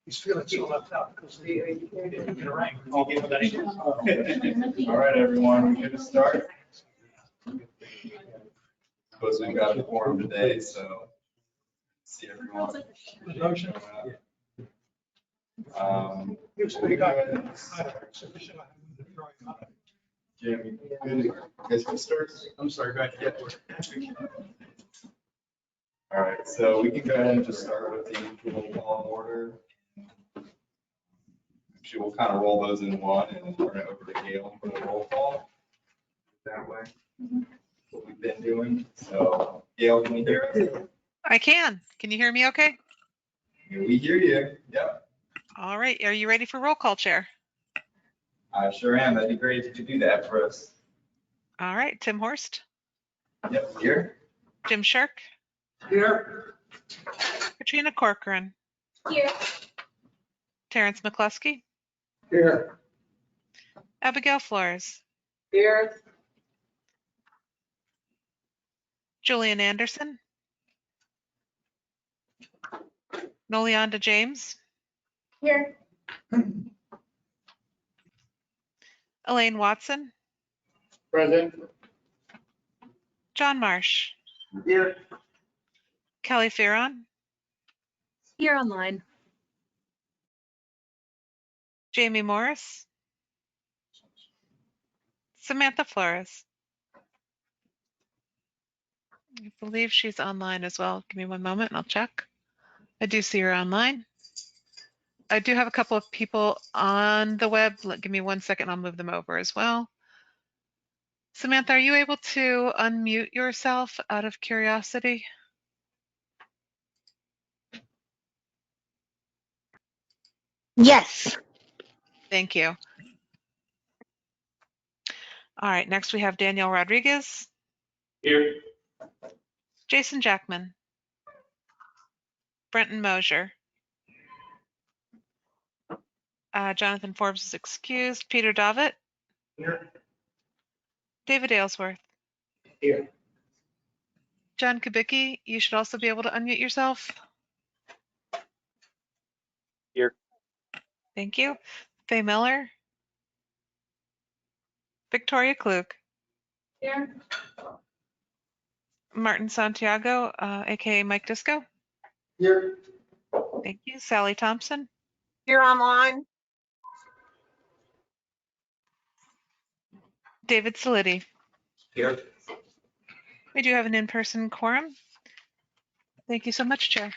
He's feeling so left out because he didn't get a rank. All right, everyone, we good to start? Suppose we've got a forum today, so see everyone. Motion. He was pretty good. Sufficient. Jim, you guys can start? I'm sorry, go ahead. All right, so we can go ahead and just start with the roll call order. Actually, we'll kind of roll those in one and then turn it over to Gail for the roll call. That way, what we've been doing. So Gail, can you hear us? I can. Can you hear me okay? We hear you. Yep. All right. Are you ready for roll call, Chair? I sure am. That'd be great if you could do that for us. All right. Tim Horst, Yep, here. Jim Shirk, Here. Katrina Corcoran, Here. Terrence McCluskey, Here. Abigail Flores, Here. Julian Anderson, Nolianda James, Here. Elaine Watson, Present. John Marsh, Here. Kelly Farron, Here online. Jamie Morris, Samantha Flores. I believe she's online as well. Give me one moment and I'll check. I do see her online. I do have a couple of people on the web. Give me 1 second. I'll move them over as well. Samantha, are you able to unmute yourself out of curiosity? Yes. Thank you. All right, next we have Danielle Rodriguez. Here. Jason Jackman. Brenton Mosier. Jonathan Forbes is excused. Peter Davitt. Here. David Aylesworth. Here. John Kubicki, you should also be able to unmute yourself. Here. Thank you. Faye Miller. Victoria Klug. Here. Martin Santiago, aka Mike Disco. Here. Thank you. Sally Thompson. Here online. David Soliti. Here. We do have an in-person quorum. Thank you so much, Chair.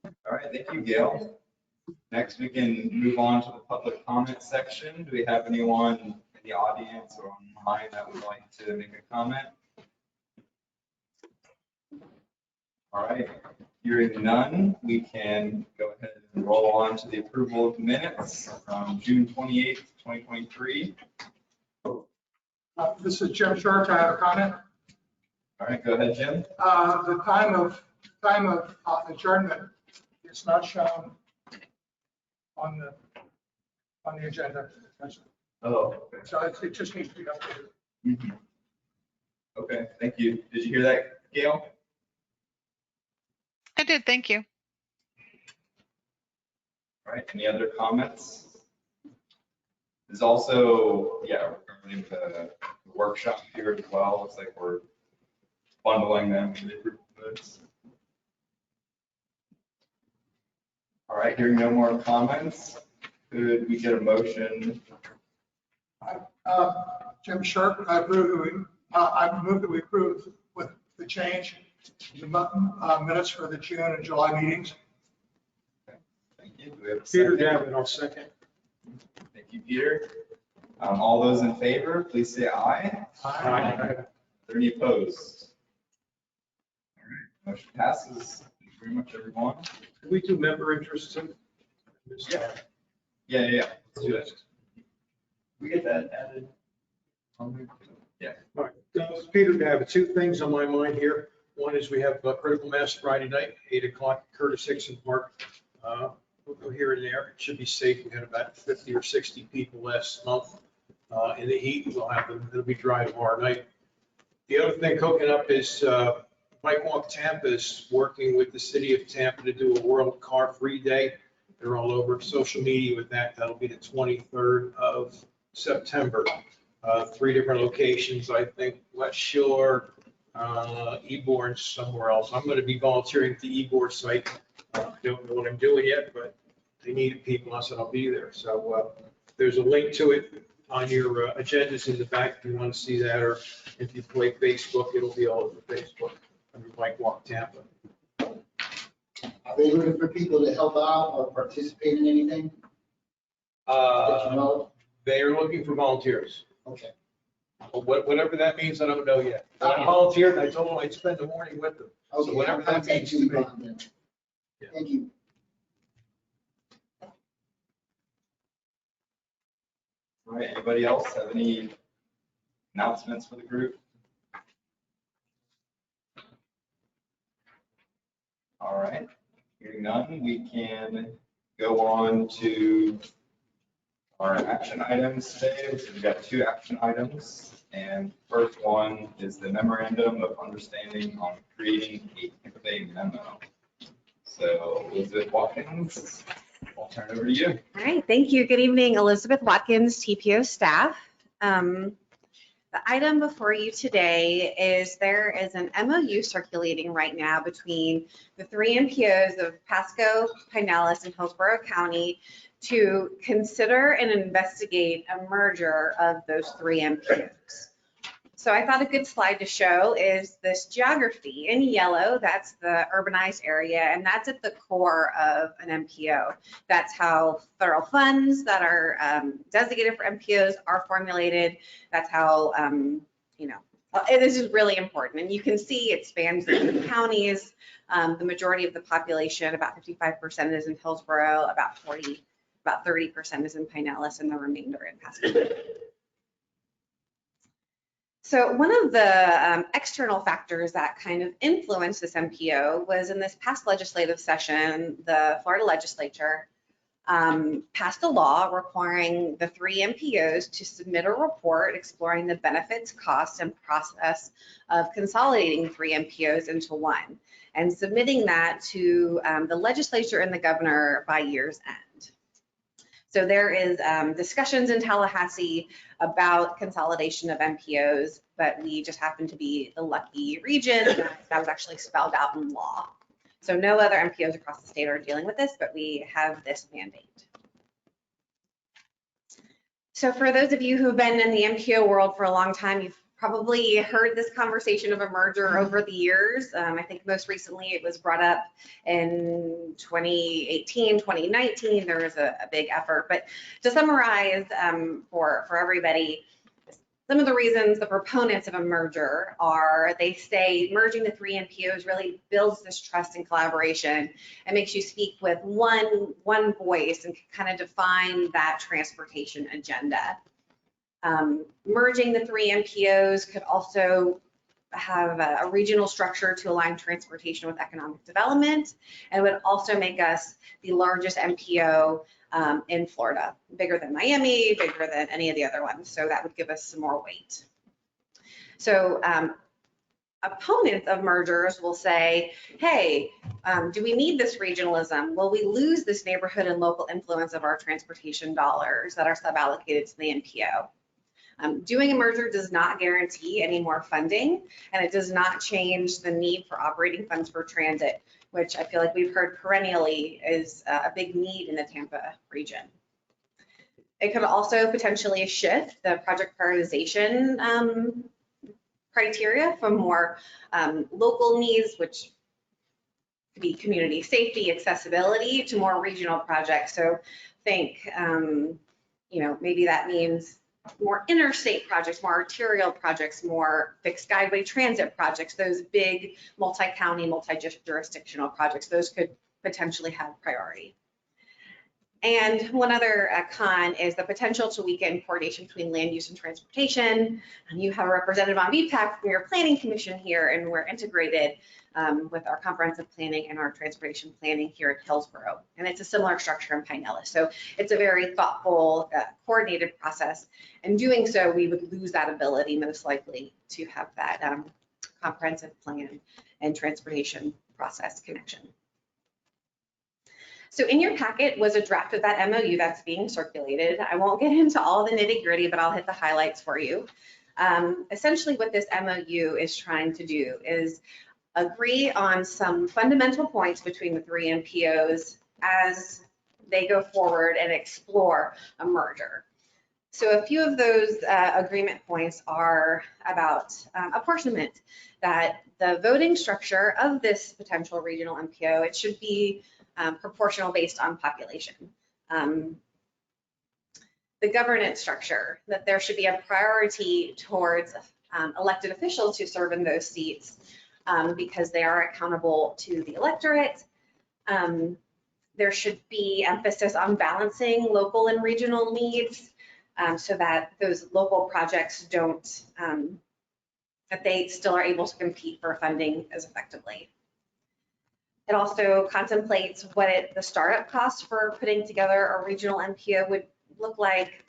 All right, thank you, Gail. Next, we can move on to the public comment section. Do we have anyone in the audience or online that would like to make a comment? All right, hearing none, we can go ahead and roll on to the approval of the minutes from June 28th, 2023. This is Jim Short. I have a comment. All right, go ahead, Jim. The time of adjournment is not shown on the agenda. Oh, So it just needs to be updated. okay. Okay, thank you. Did you hear that, Gail? I did, thank you. All right, any other comments? There's also, yeah, regarding the workshop here as well. Looks like we're bundling them into the group notes. All right, hearing no more comments, could we get a motion? Jim Sharp, I move that we approve with the change the minutes for the June and July meetings. Thank you. Do we have a Peter second? Davitt, I'll second. Thank you, Peter. All those in favor, please say aye. Aye. Are there any opposed? All right, motion passes. Thank you very much, everyone. Can we do member interests in? Yeah. Yeah. Let's do it. We get that added. Yeah. All right, Peter Davitt, two things on my mind here. One is we have Critical Mass Friday night, 8 o'clock, Curtis Hickson Park. We'll go here and there. It should be safe. We had about 50 or 60 people last month. In the heat, we'll have them. It'll be dry tomorrow night. The other thing cooking up is Bike Walk Tampa is working with the city of Tampa to do a World Car Free Day. They're all over social media with that. That'll be the 23rd of September. 3 different locations, I think, West Shore, Ybor, and somewhere else. I'm going to be volunteering at the Ybor site. Don't know what I'm doing yet, but they needed people. I said I'll be there. So there's a link to it on your agendas in the back if you want to see that, or if you play Facebook, it'll be all over Facebook under Bike Walk Tampa. Are they looking for people to help out or participate in anything? That you know? They are looking for volunteers. Okay. Whatever that means, I don't know yet. But I volunteered, and I told them I'd spend the morning with them. Okay. whatever that I'll take means you to me. on then. Yeah. Thank you. All right, anybody else have any announcements for the group? All right, hearing none, we can go on to our action items today. We've got 2 action items, and first one is the memorandum of understanding on creating a Tampa Bay memo. So Elizabeth Watkins, I'll turn it over to you. All right, thank you. Good evening, Elizabeth Watkins, TPO staff. The item before you today is there is an MOU circulating right now between the 3 MPOs of Pasco, Pinellas, and Hillsborough County to consider and investigate a merger of those 3 MPOs. So I thought a good slide to show is this geography. In yellow, that's the urbanized area, and that's at the core of an MPO. That's how federal funds that are designated for MPOs are formulated. That's how, this is really important. And you can see it spans the counties. The majority of the population, about 55% is in Hillsborough, about 30% is in Pinellas, and the remainder in Pasco. So one of the external factors that kind of influenced this MPO was in this past legislative session, the Florida legislature passed a law requiring the 3 MPOs to submit a report exploring the benefits, costs, and process of consolidating 3 MPOs into one, and submitting that to the legislature and the governor by year's end. So there is discussions in Tallahassee about consolidation of MPOs, but we just happen to be the lucky region that was actually spelled out in law. So no other MPOs across the state are dealing with this, but we have this mandate. So for those of you who've been in the MPO world for a long time, you've probably heard this conversation of a merger over the years. I think most recently it was brought up in 2018, 2019. There was a big effort. But to summarize for everybody, some of the reasons the proponents of a merger are, they say merging the 3 MPOs really builds this trust and collaboration and makes you speak with one voice and kind of define that transportation agenda. Merging the 3 MPOs could also have a regional structure to align transportation with economic development, and would also make us the largest MPO in Florida, bigger than Miami, bigger than any of the other ones. So that would give us some more weight. So opponents of mergers will say, hey, do we need this regionalism? Will we lose this neighborhood and local influence of our transportation dollars that are sub-allocated to the MPO? Doing a merger does not guarantee any more funding, and it does not change the need for operating funds for transit, which I feel like we've heard perennially is a big need in the Tampa region. It could also potentially shift the project prioritization criteria from more local needs, which could be community safety, accessibility, to more regional projects. So think, maybe that means more interstate projects, more arterial projects, more fixed guideway transit projects, those big multi-county, multi-jurisdictional projects, those could potentially have priority. And one other con is the potential to weaken coordination between land use and transportation. And you have a representative on VPAC from your planning commission here, and we're integrated with our comprehensive planning and our transportation planning here at Hillsborough. And it's a similar structure in Pinellas. So it's a very thoughtful, coordinated process. And doing so, we would lose that ability most likely to have that comprehensive plan and transportation process connection. So in your packet was a draft of that MOU that's being circulated. I won't get into all the nitty gritty, but I'll hit the highlights for you. Essentially what this MOU is trying to do is agree on some fundamental points between the three MPOs as they go forward and explore a merger. So a few of those agreement points are about apportionment, that the voting structure of this potential regional MPO, it should be proportional based on population. The governance structure, that there should be a priority towards elected officials who serve in those seats because they are accountable to the electorate. There should be emphasis on balancing local and regional needs so that those local projects don't, that they still are able to compete for funding as effectively. It also contemplates what the startup costs for putting together a regional MPO would look like.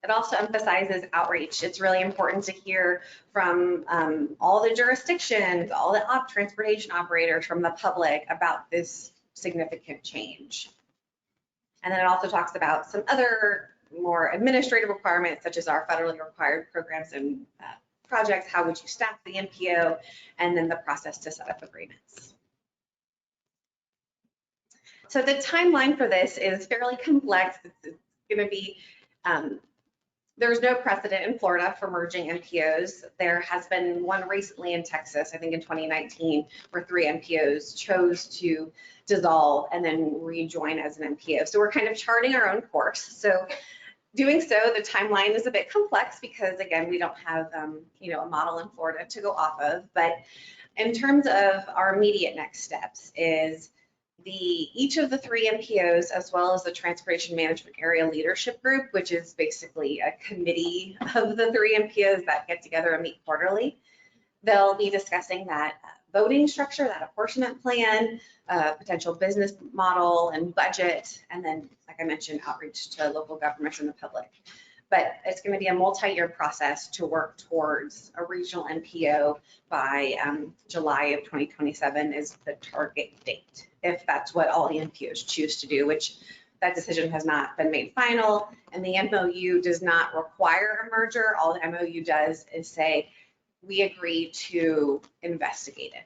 It also emphasizes outreach. It's really important to hear from all the jurisdictions, all the transportation operators, from the public about this significant change. And then it also talks about some other more administrative requirements, such as our federally required programs and projects. How would you staff the MPO? And then the process to set up agreements. So the timeline for this is fairly complex. It's going to be, there's no precedent in Florida for merging MPOs. There has been one recently in Texas, I think in 2019, where 3 MPOs chose to dissolve and then rejoin as an MPO. So we're kind of charting our own course. So doing so, the timeline is a bit complex because, again, we don't have a model in Florida to go off of. But in terms of our immediate next steps is each of the 3 MPOs, as well as the Transportation Management Area Leadership Group, which is basically a committee of the 3 MPOs that get together and meet quarterly. They'll be discussing that voting structure, that apportionment plan, potential business model and budget, and then, like I mentioned, outreach to local governments and the public. But it's going to be a multi-year process to work towards a regional MPO by July of 2027 is the target date, if that's what all the MPOs choose to do, which that decision has not been made final. And the MOU does not require a merger. All the MOU does is say, we agree to investigate it.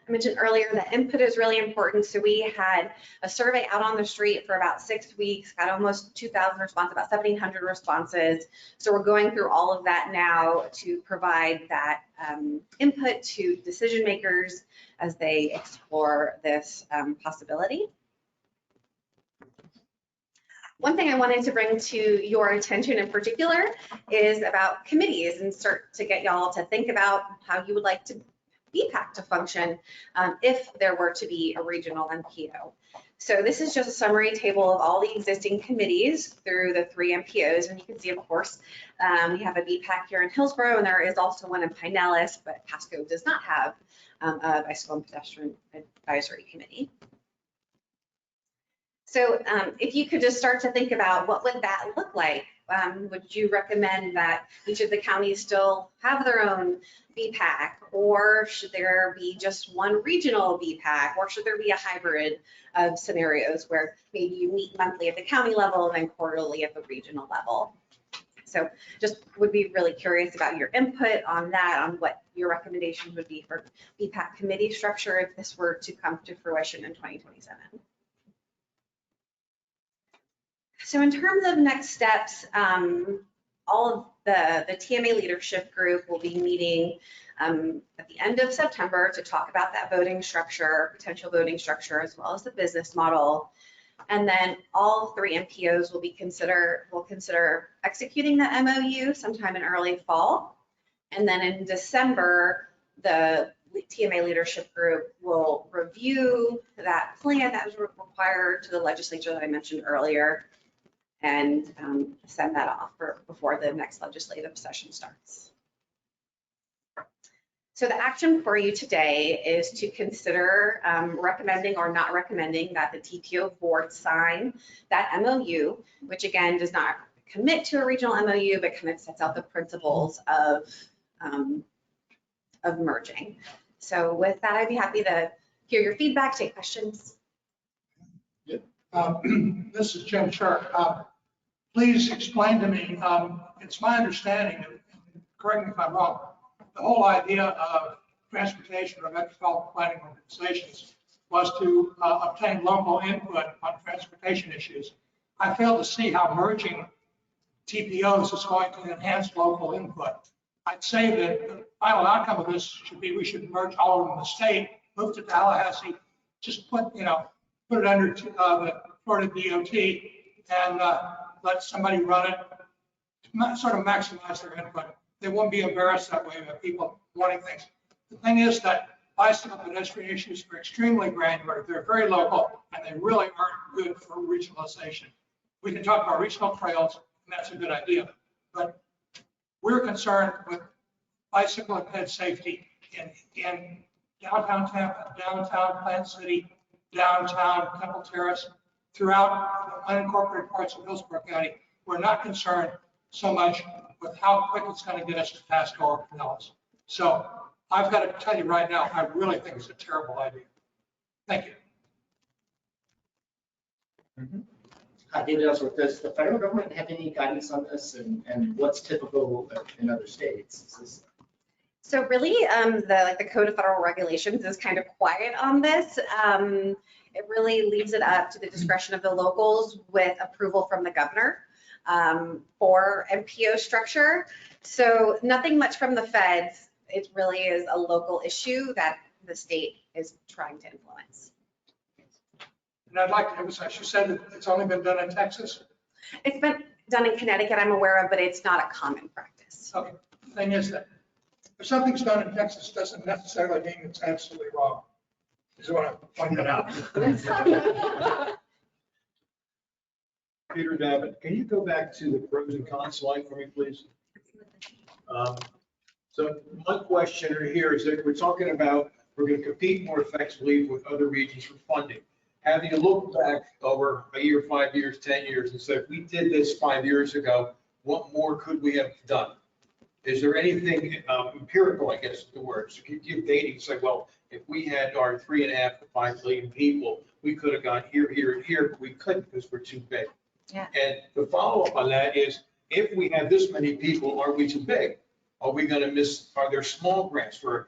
I mentioned earlier that input is really important. So we had a survey out on the street for about 6 weeks, got almost 2,000 responses, about 1,700 responses. So we're going through all of that now to provide that input to decision makers as they explore this possibility. One thing I wanted to bring to your attention in particular is about committees and start to get y'all to think about how you would like to BPAC to function if there were to be a regional MPO. So this is just a summary table of all the existing committees through the 3 MPOs. And you can see, of course, we have a BPAC here in Hillsborough, and there is also one in Pinellas, but Pasco does not have a bicycle and pedestrian advisory committee. So if you could just start to think about what would that look like? Would you recommend that each of the counties still have their own BPAC, or should there be just one regional BPAC, or should there be a hybrid of scenarios where maybe you meet monthly at the county level and then quarterly at the regional level? So just would be really curious about your input on that, on what your recommendations would be for BPAC committee structure if this were to come to fruition in 2027. So in terms of next steps, all of the TMA leadership group will be meeting at the end of September to talk about that voting structure, potential voting structure, as well as the business model. And then all 3 MPOs will consider executing the MOU sometime in early fall. And then in December, the TMA leadership group will review that plan that was required to the legislature that I mentioned earlier, and send that off before the next legislative session starts. So the action for you today is to consider recommending or not recommending that the TPO board sign that MOU, which again does not commit to a regional MOU, but kind of sets out the principles of merging. So with that, I'd be happy to hear your feedback, take questions. This is Jim Sharp. Please explain to me, it's my understanding, and correct me if I'm wrong, the whole idea of transportation or metropolitan planning organizations was to obtain local input on transportation issues. I fail to see how merging TPOs is going to enhance local input. I'd say that the final outcome of this should be we should merge all of them in the state, move to Tallahassee, just put it under the Florida DOT and let somebody run it, sort of maximize their input. They won't be embarrassed that way by people wanting things. The thing is that bicycle pedestrian issues are extremely granular. They're very local and they really aren't good for regionalization. We can talk about regional trails and that's a good idea, but we're concerned with bicycle and ped safety in downtown Tampa, downtown Plant City, downtown Temple Terrace, throughout the unincorporated parts of Hillsborough County. We're not concerned so much with how quick it's going to get us to Pasco or Pinellas. So I've got to tell you right now, I really think it's a terrible idea. Thank you. David Ellsworth, does the federal government have any guidance on this and what's typical in other states? So really, the Code of Federal Regulations is kind of quiet on this. It really leaves it up to the discretion of the locals with approval from the governor for MPO structure. So nothing much from the feds. It really is a local issue that the state is trying to influence. And I'd like to emphasize, you said that it's only been done in Texas? It's been done in Connecticut, I'm aware of, but it's not a common practice. Okay, the thing is that if something's done in Texas, doesn't necessarily mean it's absolutely wrong. Just want to point that out. Peter Davitt, can you go back to the pros and cons slide for me, please? So my question here is that we're talking about we're going to compete more effectively with other regions for funding. Have you looked back over a year, 5 years, 10 years and said, if we did this 5 years ago, what more could we have done? Is there anything empirical, I guess is the word? So you give data and say, well, if we had our 3.5 to 5 million people, we could have gone here, here, and here, but we couldn't because we're too big. Yeah. And the follow-up on that is, if we have this many people, are we too big? Are we going to miss, are there small grants for,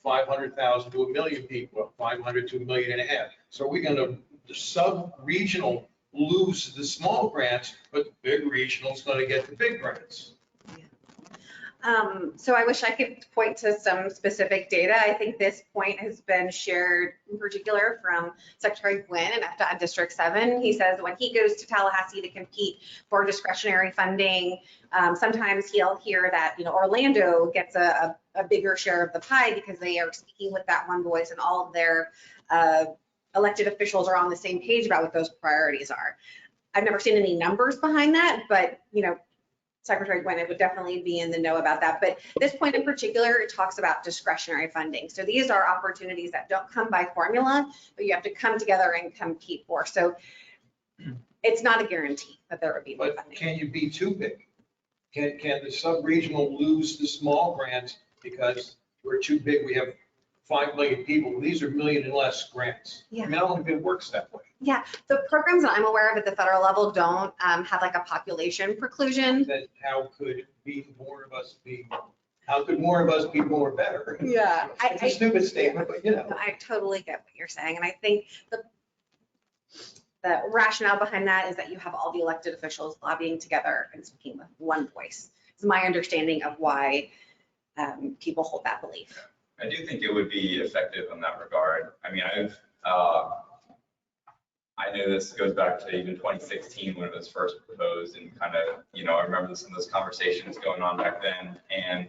500,000 to 1 million people, 500 to 1.5 million? So are we going to, the sub-regional lose the small grants, but the big regional is going to get the big grants? So I wish I could point to some specific data. I think this point has been shared in particular from Secretary Gwynn and FDOT District 7. He says when he goes to Tallahassee to compete for discretionary funding, sometimes he'll hear that, Orlando gets a bigger share of the pie because they are speaking with that one voice and all of their elected officials are on the same page about what those priorities are. I've never seen any numbers behind that, but, Secretary Gwynn would definitely be in the know about that. But this point in particular, it talks about discretionary funding. So these are opportunities that don't come by formula, but you have to come together and compete for. So it's not a guarantee that there would be more But funding. can you be too big? Can the sub-regional lose the small grants because we're too big? We have 5 million people. These are million and less grants. Yeah. I mean, I don't think it works that way. Yeah, the programs that I'm aware of at the federal level don't have like a population preclusion. Then how could how could more of us be more better? Yeah, It's a stupid statement, but I totally get what you're saying. And I think the rationale behind that is that you have all the elected officials lobbying together and speaking with one voice. It's my understanding of why people hold that belief. I do think it would be effective in that regard. I mean, I know this goes back to even 2016 when it was first proposed and kind of, I remember some of those conversations going on back then. And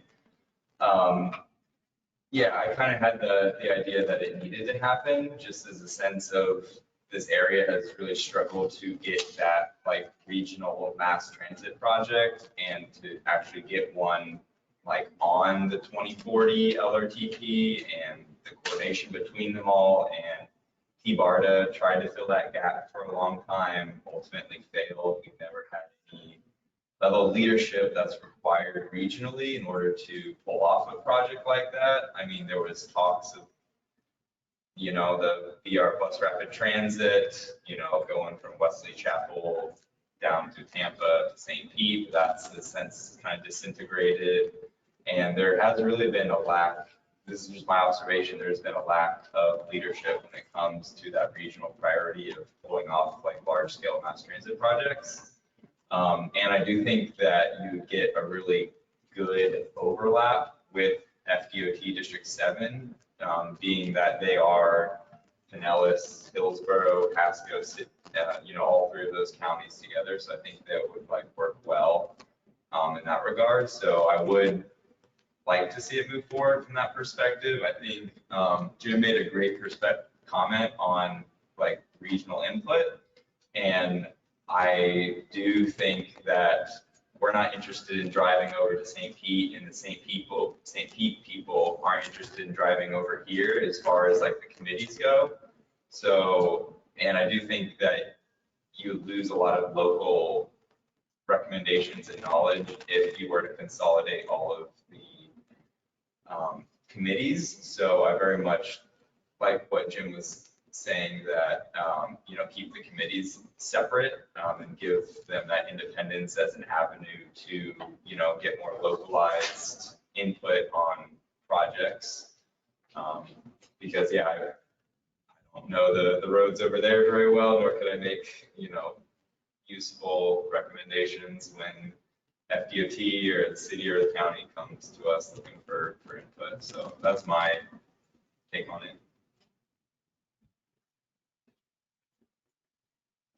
yeah, I kind of had the idea that it needed to happen just as a sense of this area has really struggled to get that like regional mass transit project and to actually get one like on the 2040 LRTP and the coordination between them all. And T-BARTA tried to fill that gap for a long time, ultimately failed. We've never had any level of leadership that's required regionally in order to pull off a project like that. I mean, there was talks of, you know, the VR bus rapid transit, you know, going from Wesley Chapel down to Tampa to St. Pete. That's the sense kind of disintegrated. And there has really been a lack, this is just my observation, there's been a lack of leadership when it comes to that regional priority of pulling off like large scale mass transit projects. And I do think that you get a really good overlap with FDOT District 7, being that they are Pinellas, Hillsborough, Pasco, you know, all three of those counties together. So I think that would like work well in that regard. So I would like to see it move forward from that perspective. I think Jim made a great comment on like regional input. And I do think that we're not interested in driving over to St. Pete, and the St. Pete people aren't interested in driving over here as far as like the committees go. So, and I do think that you lose a lot of local recommendations and knowledge if you were to consolidate all of the committees. So I very much like what Jim was saying, that you know, keep the committees separate and give them that independence as an avenue to, you know, get more localized input on projects. Because yeah, I don't know the roads over there very well, nor could I make, you know, useful recommendations when FDOT or the city or the county comes to us looking for input. So that's my take on it.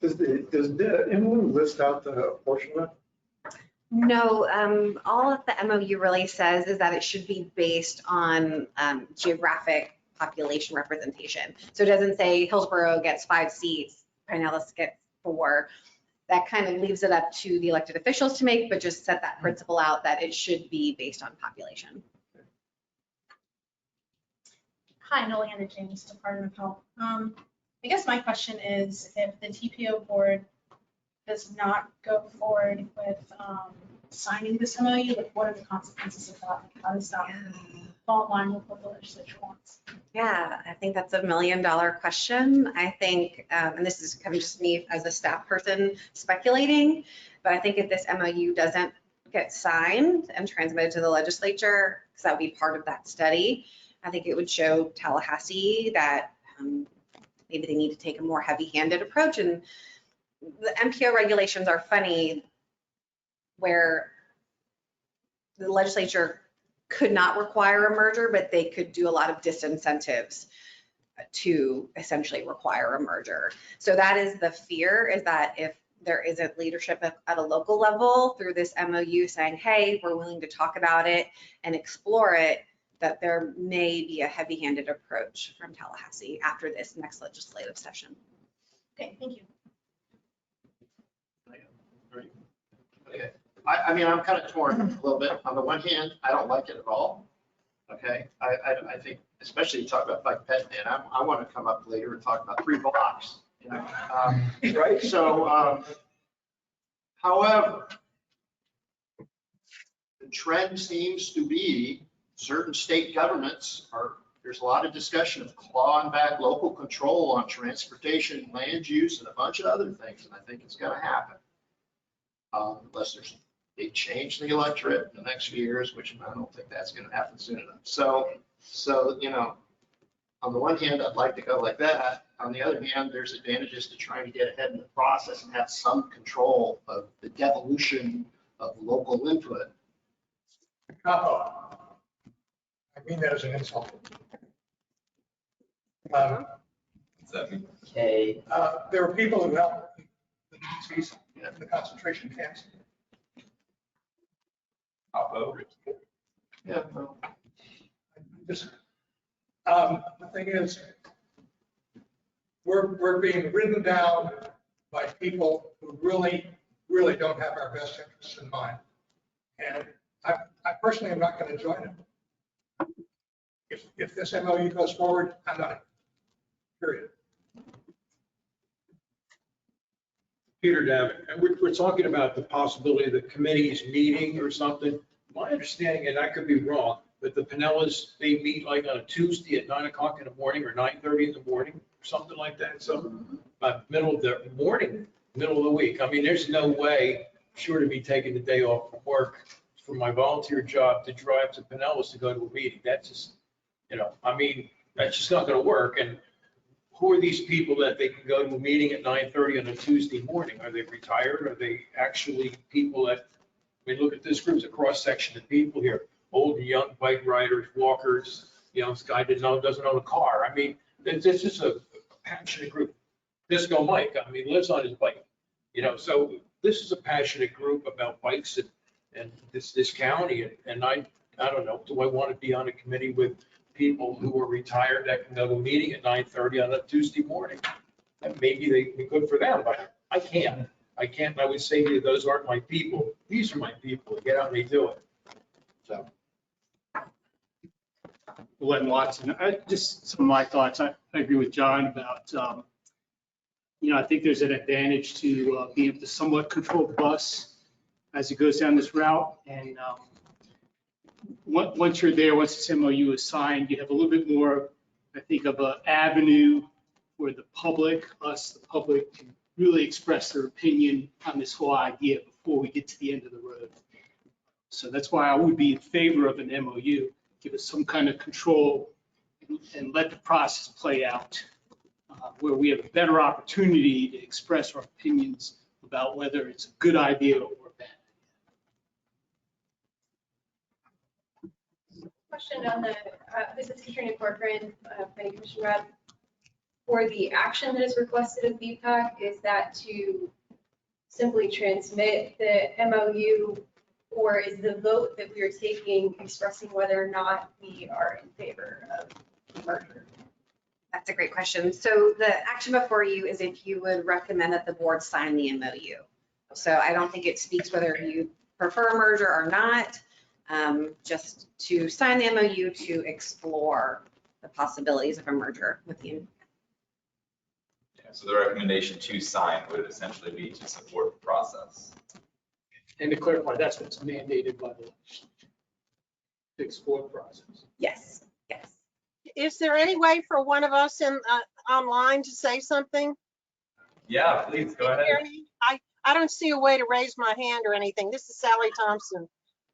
Does the MOU list out the apportionment? No, all of the MOU really says is that it should be based on geographic population representation. So it doesn't say Hillsborough gets 5 seats, Pinellas gets 4. That kind of leaves it up to the elected officials to make, but just set that principle out that it should be based on population. Hi, Nolanda James, Department of Health. I guess my question is, if the TPO board does not go forward with signing this MOU, like what are the consequences of that? How does that fall in line with what the legislature wants? Yeah, I think that's $1 million question. I think, and this is kind of just me as a staff person speculating, but I think if this MOU doesn't get signed and transmitted to the legislature, because that would be part of that study, I think it would show Tallahassee that maybe they need to take a more heavy-handed approach. And the MPO regulations are funny, where the legislature could not require a merger, but they could do a lot of disincentives to essentially require a merger. So that is the fear, is that if there isn't leadership at a local level through this MOU saying, hey, we're willing to talk about it and explore it, that there may be a heavy-handed approach from Tallahassee after this next legislative session. Okay, thank you. Okay. I mean, I'm kind of torn a little bit. On the one hand, I don't like it at all. Okay. I think, especially you talk about like pet man, I want to come up later and talk about 3 blocks, you know. Right. So, however, the trend seems to be certain state governments there's a lot of discussion of clawing back local control on transportation, land use, and a bunch of other things. And I think it's going to happen. Unless there's a change in the electorate in the next few years, which I don't think that's going to happen soon enough. So, you know, on the one hand, I'd like to go like that. On the other hand, there's advantages to trying to get ahead in the process and have some control of the devolution of local input. I mean that as an insult. What's that mean? Okay. There are people who help the Nazis in the concentration camps. Oppo? Yeah. Well, Just, the thing is, we're being ridden down by people who really don't have our best interests in mind. And I personally am not going to join them. If this MOU goes forward, I'm not, period. Peter Davitt, and we're talking about the possibility of the committees meeting or something. My understanding, and I could be wrong, but the Pinellas, they meet like on a Tuesday at 9 o'clock in the morning or 9:30 in the morning, or something like that. So middle of the morning, middle of the week. I mean, there's no way, sure to be taking the day off from work for my volunteer job to drive to Pinellas to go to a meeting. That's just, I mean, that's just not going to work. And who are these people that they can go to a meeting at 9:30 on a Tuesday morning? Are they retired? Are they actually people that, I mean, look at this group, it's a cross section of people here, old and young bike riders, walkers, this guy doesn't own a car. I mean, it's just a passionate group. Disco Mike, I mean, lives on his bike, so this is a passionate group about bikes and this county. And I don't know, do I want to be on a committee with people who are retired that can go to a meeting at 9:30 on a Tuesday morning? And maybe they'd be good for them, but I can't. I would say to you, those aren't my people. These are my people. Get out and they do it. So. Len Watson, just some of my thoughts. I agree with John about, I think there's an advantage to being able to somewhat control the bus as it goes down this route. And once you're there, once this MOU is signed, you have a little bit more, I think, of an avenue where the public can really express their opinion on this whole idea before we get to the end of the road. So that's why I would be in favor of an MOU. Give us some kind of control and let the process play out, where we have a better opportunity to express our opinions about whether it's a good idea or a bad idea. Question on the, this is Katrina Corcoran, Planning Commission rep. For the action that is requested of BPAC, is that to simply transmit the MOU, or is the vote that we are taking expressing whether or not we are in favor of the merger? That's a great question. So the action before you is if you would recommend that the board sign the MOU. So I don't think it speaks whether you prefer a merger or not, just to sign the MOU to explore the possibilities of a merger with the. So the recommendation to sign would essentially be to support the process. And to clarify, that's what's mandated by the legislature, to explore the process. Yes, yes. Is there any way for one of us in online to say something? Yeah, please go Can you ahead. hear me? I don't see a way to raise my hand or anything. This is Sally Thompson.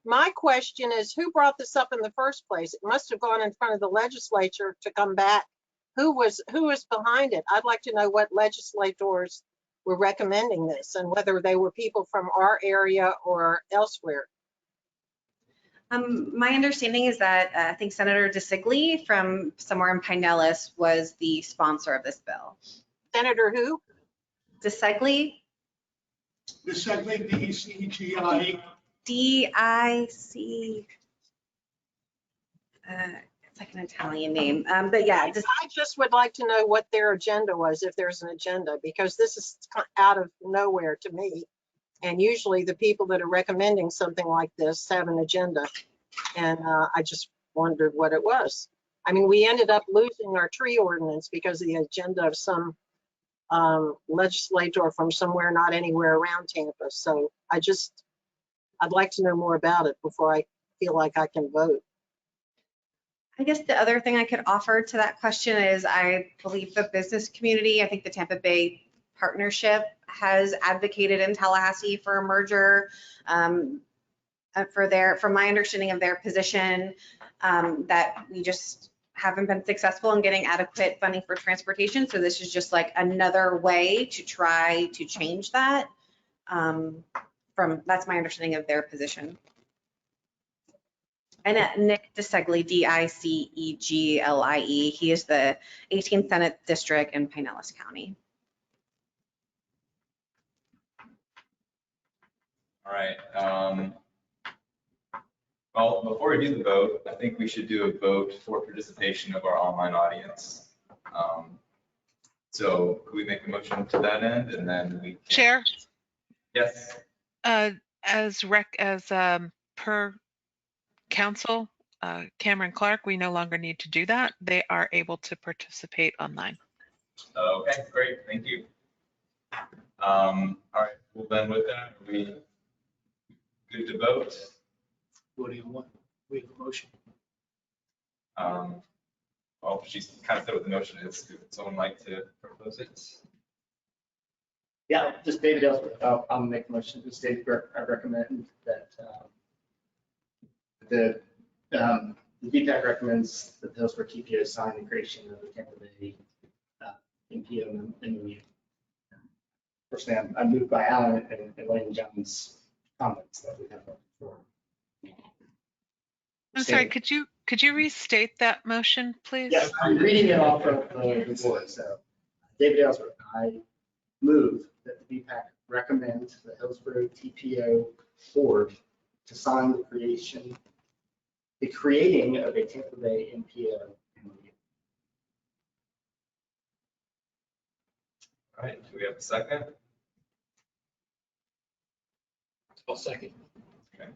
My question is, who brought this up in the first place? It must have gone in front of the legislature to come back. Who was behind it? I'd like to know what legislators were recommending this and whether they were people from our area or elsewhere. My understanding is that I think Senator DeSigley from somewhere in Pinellas was the sponsor of this bill. Senator who? DeSigley? DeSigley, D-E-C-G-L-I. D-I-C. It's like an Italian name, but yeah. I just would like to know what their agenda was, if there's an agenda, because this is out of nowhere to me. And usually the people that are recommending something like this have an agenda. And I just wondered what it was. I mean, we ended up losing our tree ordinance because of the agenda of some legislator from somewhere, not anywhere around Tampa. So I'd like to know more about it before I feel like I can vote. I guess the other thing I could offer to that question is I believe the business community, I think the Tampa Bay Partnership has advocated in Tallahassee for a merger from my understanding of their position, that we just haven't been successful in getting adequate funding for transportation. So this is just like another way to try to change that. That's my understanding of their position. And Nick DeSigley, D-I-C-E-G-L-I-E, he is the 18th Senate District in Pinellas County. All right. Well, before we do the vote, I think we should do a vote for participation of our online audience. So could we make a motion to that end, and then we can... Chair, Yes. as per council, Cameron Clark, we no longer need to do that. They are able to participate online. Okay, great. Thank you. All right, well then with that, are we good to vote? What do you want? We have a motion. Well, she's kind of said what the motion is. Would someone like to propose it? Yeah, just David Ellsworth. I'll make the motion. Just David, I recommend that the VPAC recommends that the Hillsborough TPO sign the creation of the Tampa Bay MPO MOU. Personally, I'm moved by Alan and Lane John's comments that we have before. I'm sorry, could you restate that motion, please? Yes, I'm reading it off of the board. So David Ellsworth, I move that the VPAC recommend the Hillsborough TPO board to sign the creating of a Tampa Bay MPO. All right, do we have a second? I'll second. Okay.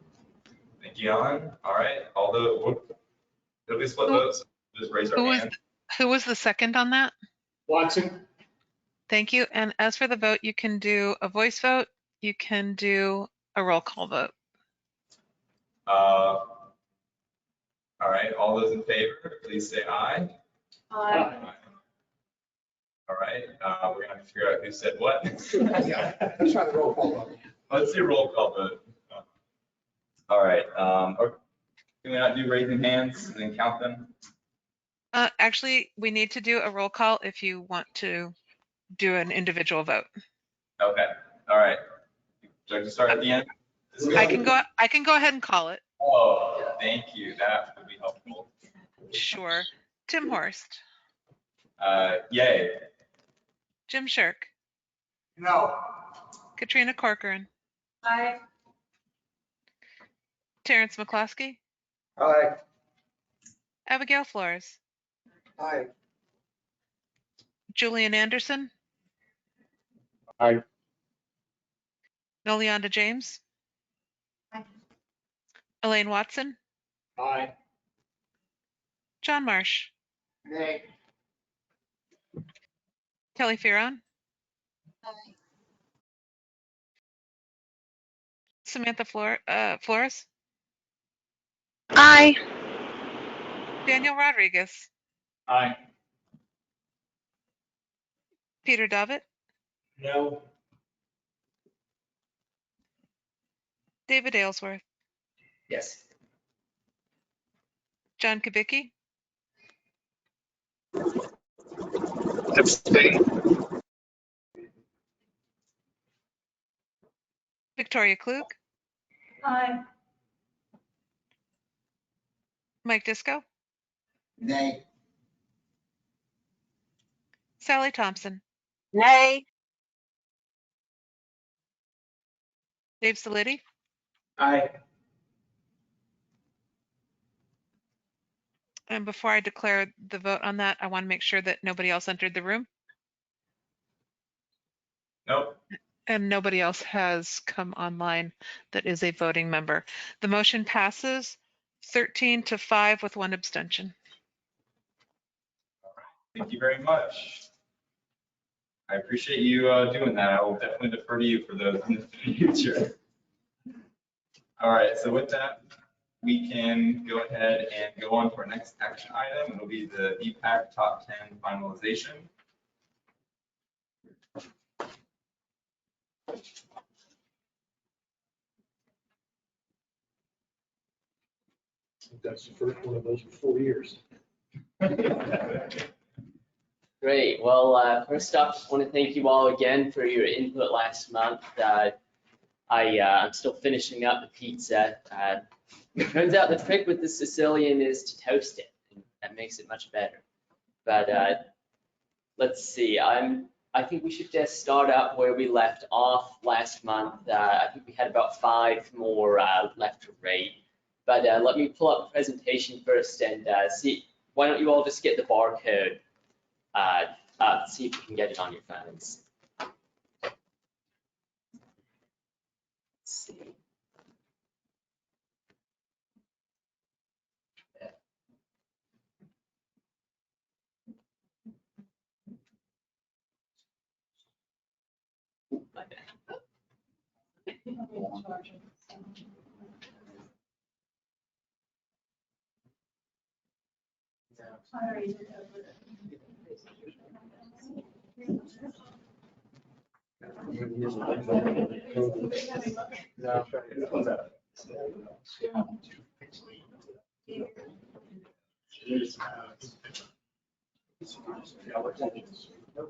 Thank you, Alan. All right, it'll be split votes. Just raise our hand. Who was the second on that? Watson? Thank you. And as for the vote, you can do a voice vote. You can do a roll call vote. All right, all those in favor, please say aye. Aye. All right, we're gonna have to figure out who said what. Let's try the roll call. Let's do roll call vote. All right, or can we not do raising hands and then count them? Actually, we need to do a roll call if you want to do an individual vote. Okay, all right. Do I just start at the end? I can go ahead and call it. Oh, thank you. That would be helpful. Sure. Tim Horst, Yay. Jim Shirk, No. Katrina Corcoran, Aye. Terrence McCloskey, Aye. Abigail Flores, Aye. Julian Anderson. Aye. Nolianda James. Aye. Elaine Watson, Aye. John Marsh, Nay. Kelly Fearon, Aye. Samantha Flores, Aye. Daniel Rodriguez, Aye. Peter Davitt, No. David Aylesworth, Yes. John Kubicki, Abstain. Victoria Klug, Aye. Mike Disco, Nay. Sally Thompson, Nay. Dave Saliti, Aye. and before I declare the vote on that, I want to make sure that nobody else entered the room Nope. and nobody else has come online that is a voting member. The motion passes 13-5 with one abstention. Thank you very much. I appreciate you doing that. I will definitely defer to you for those in the future. All right, so with that, we can go ahead and go on to our next action item. It'll be the VPAC Top 10 finalization. That's the first one of those in 4 years. Great. Well, first off, just want to thank you all again for your input last month. I'm still finishing up the pizza. It turns out the trick with the Sicilian is to toast it. And that makes it much better. But let's see. I think we should just start out where we left off last month. I think we had about 5 more left to rate. But let me pull up the presentation first and see. Why don't you all just get the barcode? See if you can get it on your phones. Let's see. My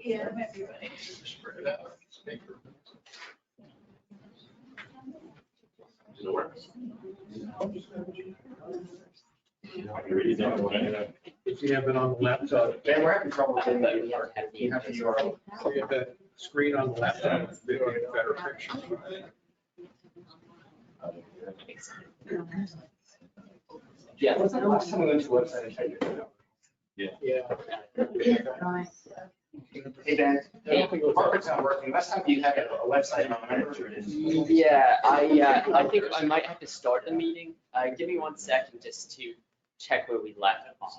Yeah. Spread it out. Does it work? If you have it on the laptop, Ben, we're having trouble getting that to work. You have the URL. if you have that screen on the laptop, it'll be a better picture. Yeah. Wasn't the last time we went to the website and checked it out? Yeah. Hey, Ben, Margaret's not working. Last time you had a website on it. Yeah, I think I might have to start the meeting. Give me 1 second just to check where we left off.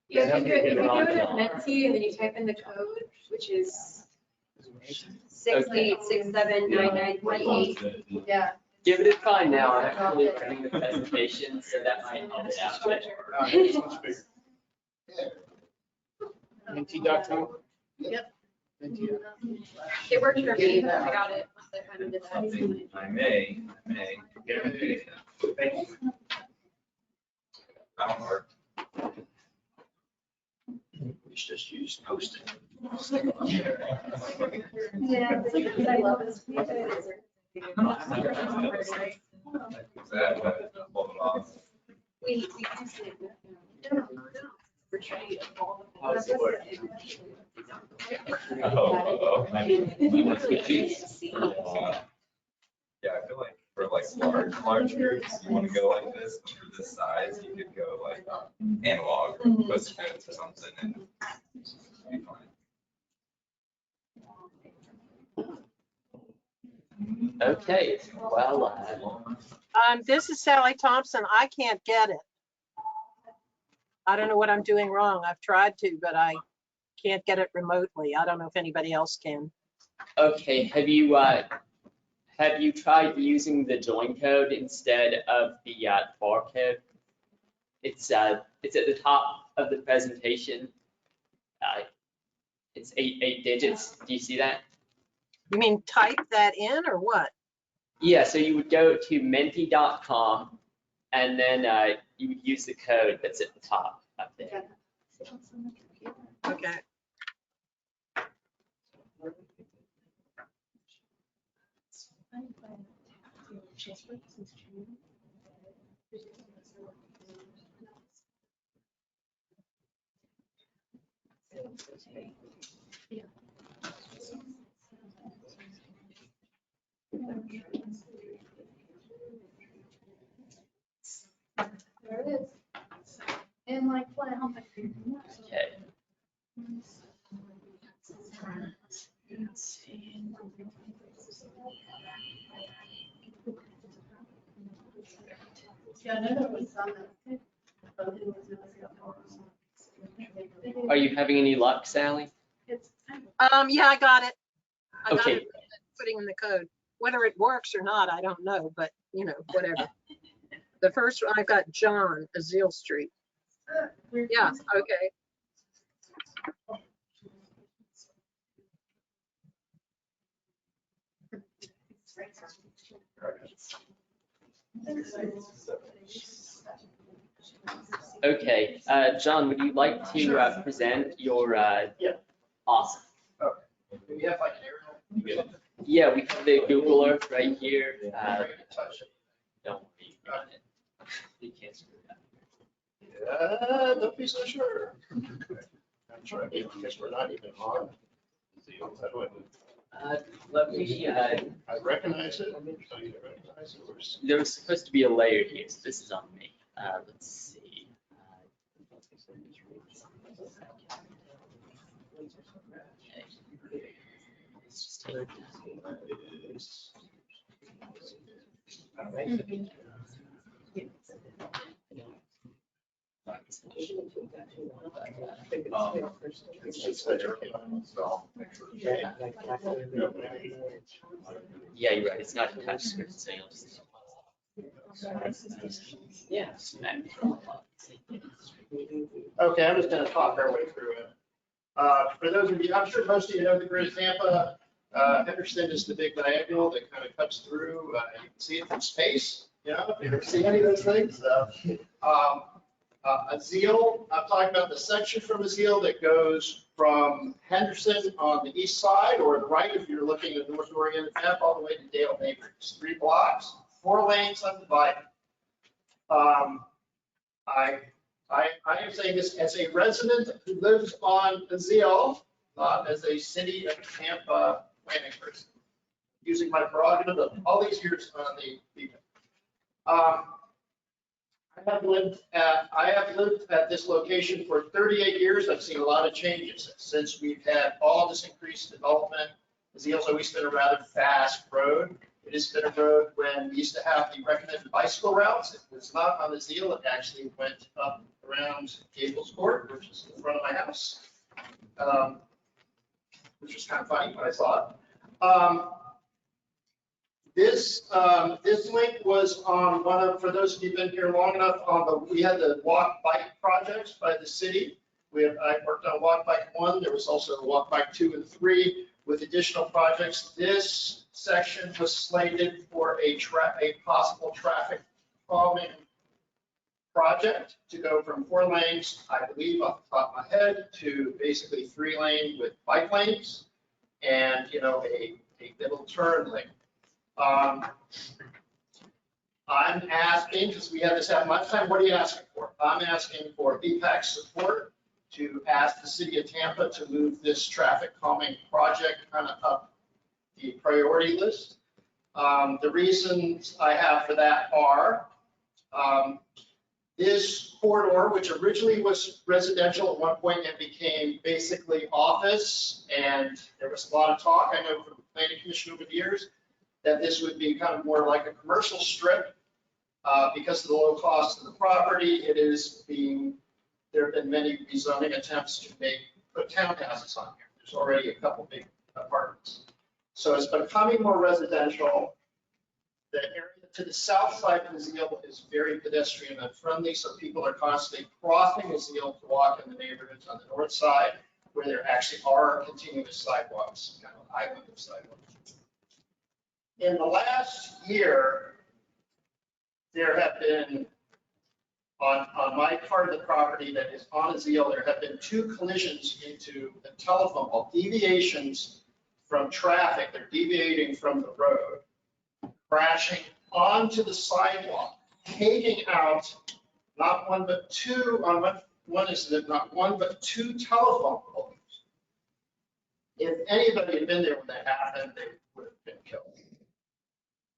Yeah, if you go to Metsy and then you type in the code, which is 68679938. Yeah. Give it a try now. I'm actually running the presentation, so that might help it out. It's much bigger. NT.com. Yep. It worked for me. I got it once I kind of did that. I may. That'll work. We should just use post-it. Yeah, I love this. We portray all Yeah, I feel like for like large groups, you want to go like this, but for this size, you could go like analog or postcodes or something and be fine. Okay, well, This is Sally Thompson. I can't get it. I don't know what I'm doing wrong. I've tried to, but I can't get it remotely. I don't know if anybody else can. okay, have you tried using the join code instead of the bar code? It's at the top of the presentation. It's eight digits. Do you see that? You mean type that in or what? Yeah, so you would go to menti.com and then you would use the code that's at the top up there. Okay. There it is. And like flat. Okay. Yeah, I know there was some that. Are you having any luck, Sally? Yeah, I got it. I got Okay. it putting in the code. Whether it works or not, I don't know, but you know, whatever. The first one, I've got John, Azeel Street. Yeah, okay. Okay, John, would you like to present your? Yeah. Awesome. Do we have like an aerial? Yeah, we have the Google Earth right here. Touch it. Don't worry, you got it. You can't screw that. Yeah, don't be so sure. I'm trying to, because we're not even on. Let me, I recognize it. I'm trying to recognize it. there was supposed to be a layer here, so this is on me. Let's see. It's just that you're so. Yeah, you're right. It's not attached to the sales. Yeah. Okay, I'm just gonna talk our way through it. For those of you, I'm sure most of you know the grid of Tampa. Henderson is the big diagonal that kind of cuts through. You can see it from space, you know, if you ever see any of those things. Azeel, I'm talking about the section from Azeel that goes from Henderson on the east side or the right if you're looking at north oriented map all the way to Dale Neighbors. 3 blocks, 4 lanes undivided. I am saying this as a resident who lives on Azeel, not as a city of Tampa planning person, using my prerogative of all these years on the beacon. I have lived at this location for 38 years. I've seen a lot of changes since we've had all this increased development. Azeel's always been a rather fast road. It has been a road when we used to have the recommended bicycle routes. It was not on Azeel. It actually went up around Gables Court, which is in front of my house, which was kind of funny, but I saw it. This link was on one of, for those of you who've been here long enough, we had the walk bike projects by the city. I worked on walk bike 1. There was also walk bike 2 and 3 with additional projects. This section was slated for a possible traffic calming project to go from 4 lanes, I believe off the top of my head, to basically 3 lane with bike lanes and, you know, a middle turn lane. I'm asking, because we have this at lunchtime, what are you asking for? I'm asking for BPAC support to ask the city of Tampa to move this traffic calming project kind of up the priority list. The reasons I have for that are this corridor, which originally was residential at one point and became basically office, and there was a lot of talk, I know from the planning commission over the years, that this would be kind of more like a commercial strip because of the low cost of the property. There have been many rezoning attempts to put townhouses on here. There's already a couple big apartments. So it's becoming more residential. The area to the south side of Azeel is very pedestrian unfriendly, so people are constantly crossing Azeel to walk in the neighborhoods on the north side where there actually are continuous sidewalks, kind of island of sidewalks. In the last year, there have been, on my part of the property that is on Azeel, there have been 2 collisions into the telephone pole, deviations from traffic. They're deviating from the road, crashing onto the sidewalk, taking out not 1 but 2, not 1 but 2 telephone poles. If anybody had been there when that happened, they would have been killed.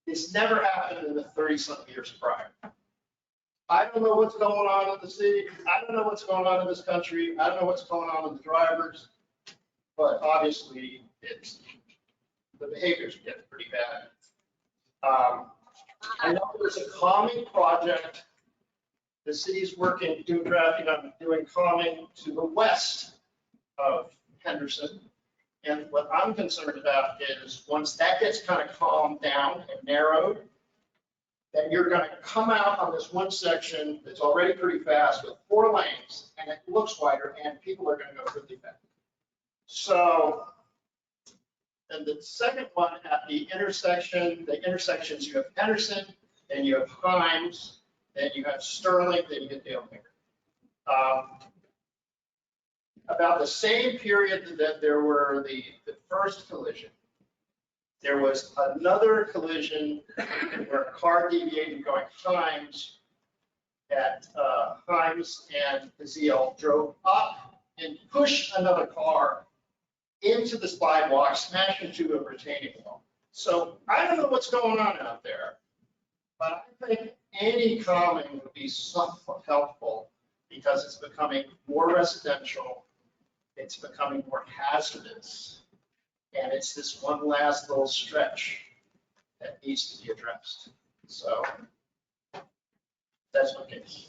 This never happened in the 30-something years prior. I don't know what's going on in the city. I don't know what's going on in this country. I don't know what's going on with the drivers, but obviously the behaviors get pretty bad. I know there's a calming project. The city's drafting on doing calming to the west of Henderson. And what I'm concerned about is once that gets kind of calmed down and narrowed, then you're going to come out on this one section that's already pretty fast with 4 lanes, and it looks wider, and people are going to go really fast. So, and the second one at the intersections, you have Henderson, then you have Himes, then you have Sterling, then you get Dale Neighbors. About the same period that there were the first collision, there was another collision where a car deviated going Himes at Himes and Azeel, drove up and pushed another car into the sidewalk, smashed into a retaining wall. So I don't know what's going on out there, but I think any calming would be somewhat helpful because it's becoming more residential. It's becoming more hazardous, and it's this one last little stretch that needs to be addressed. So that's my case.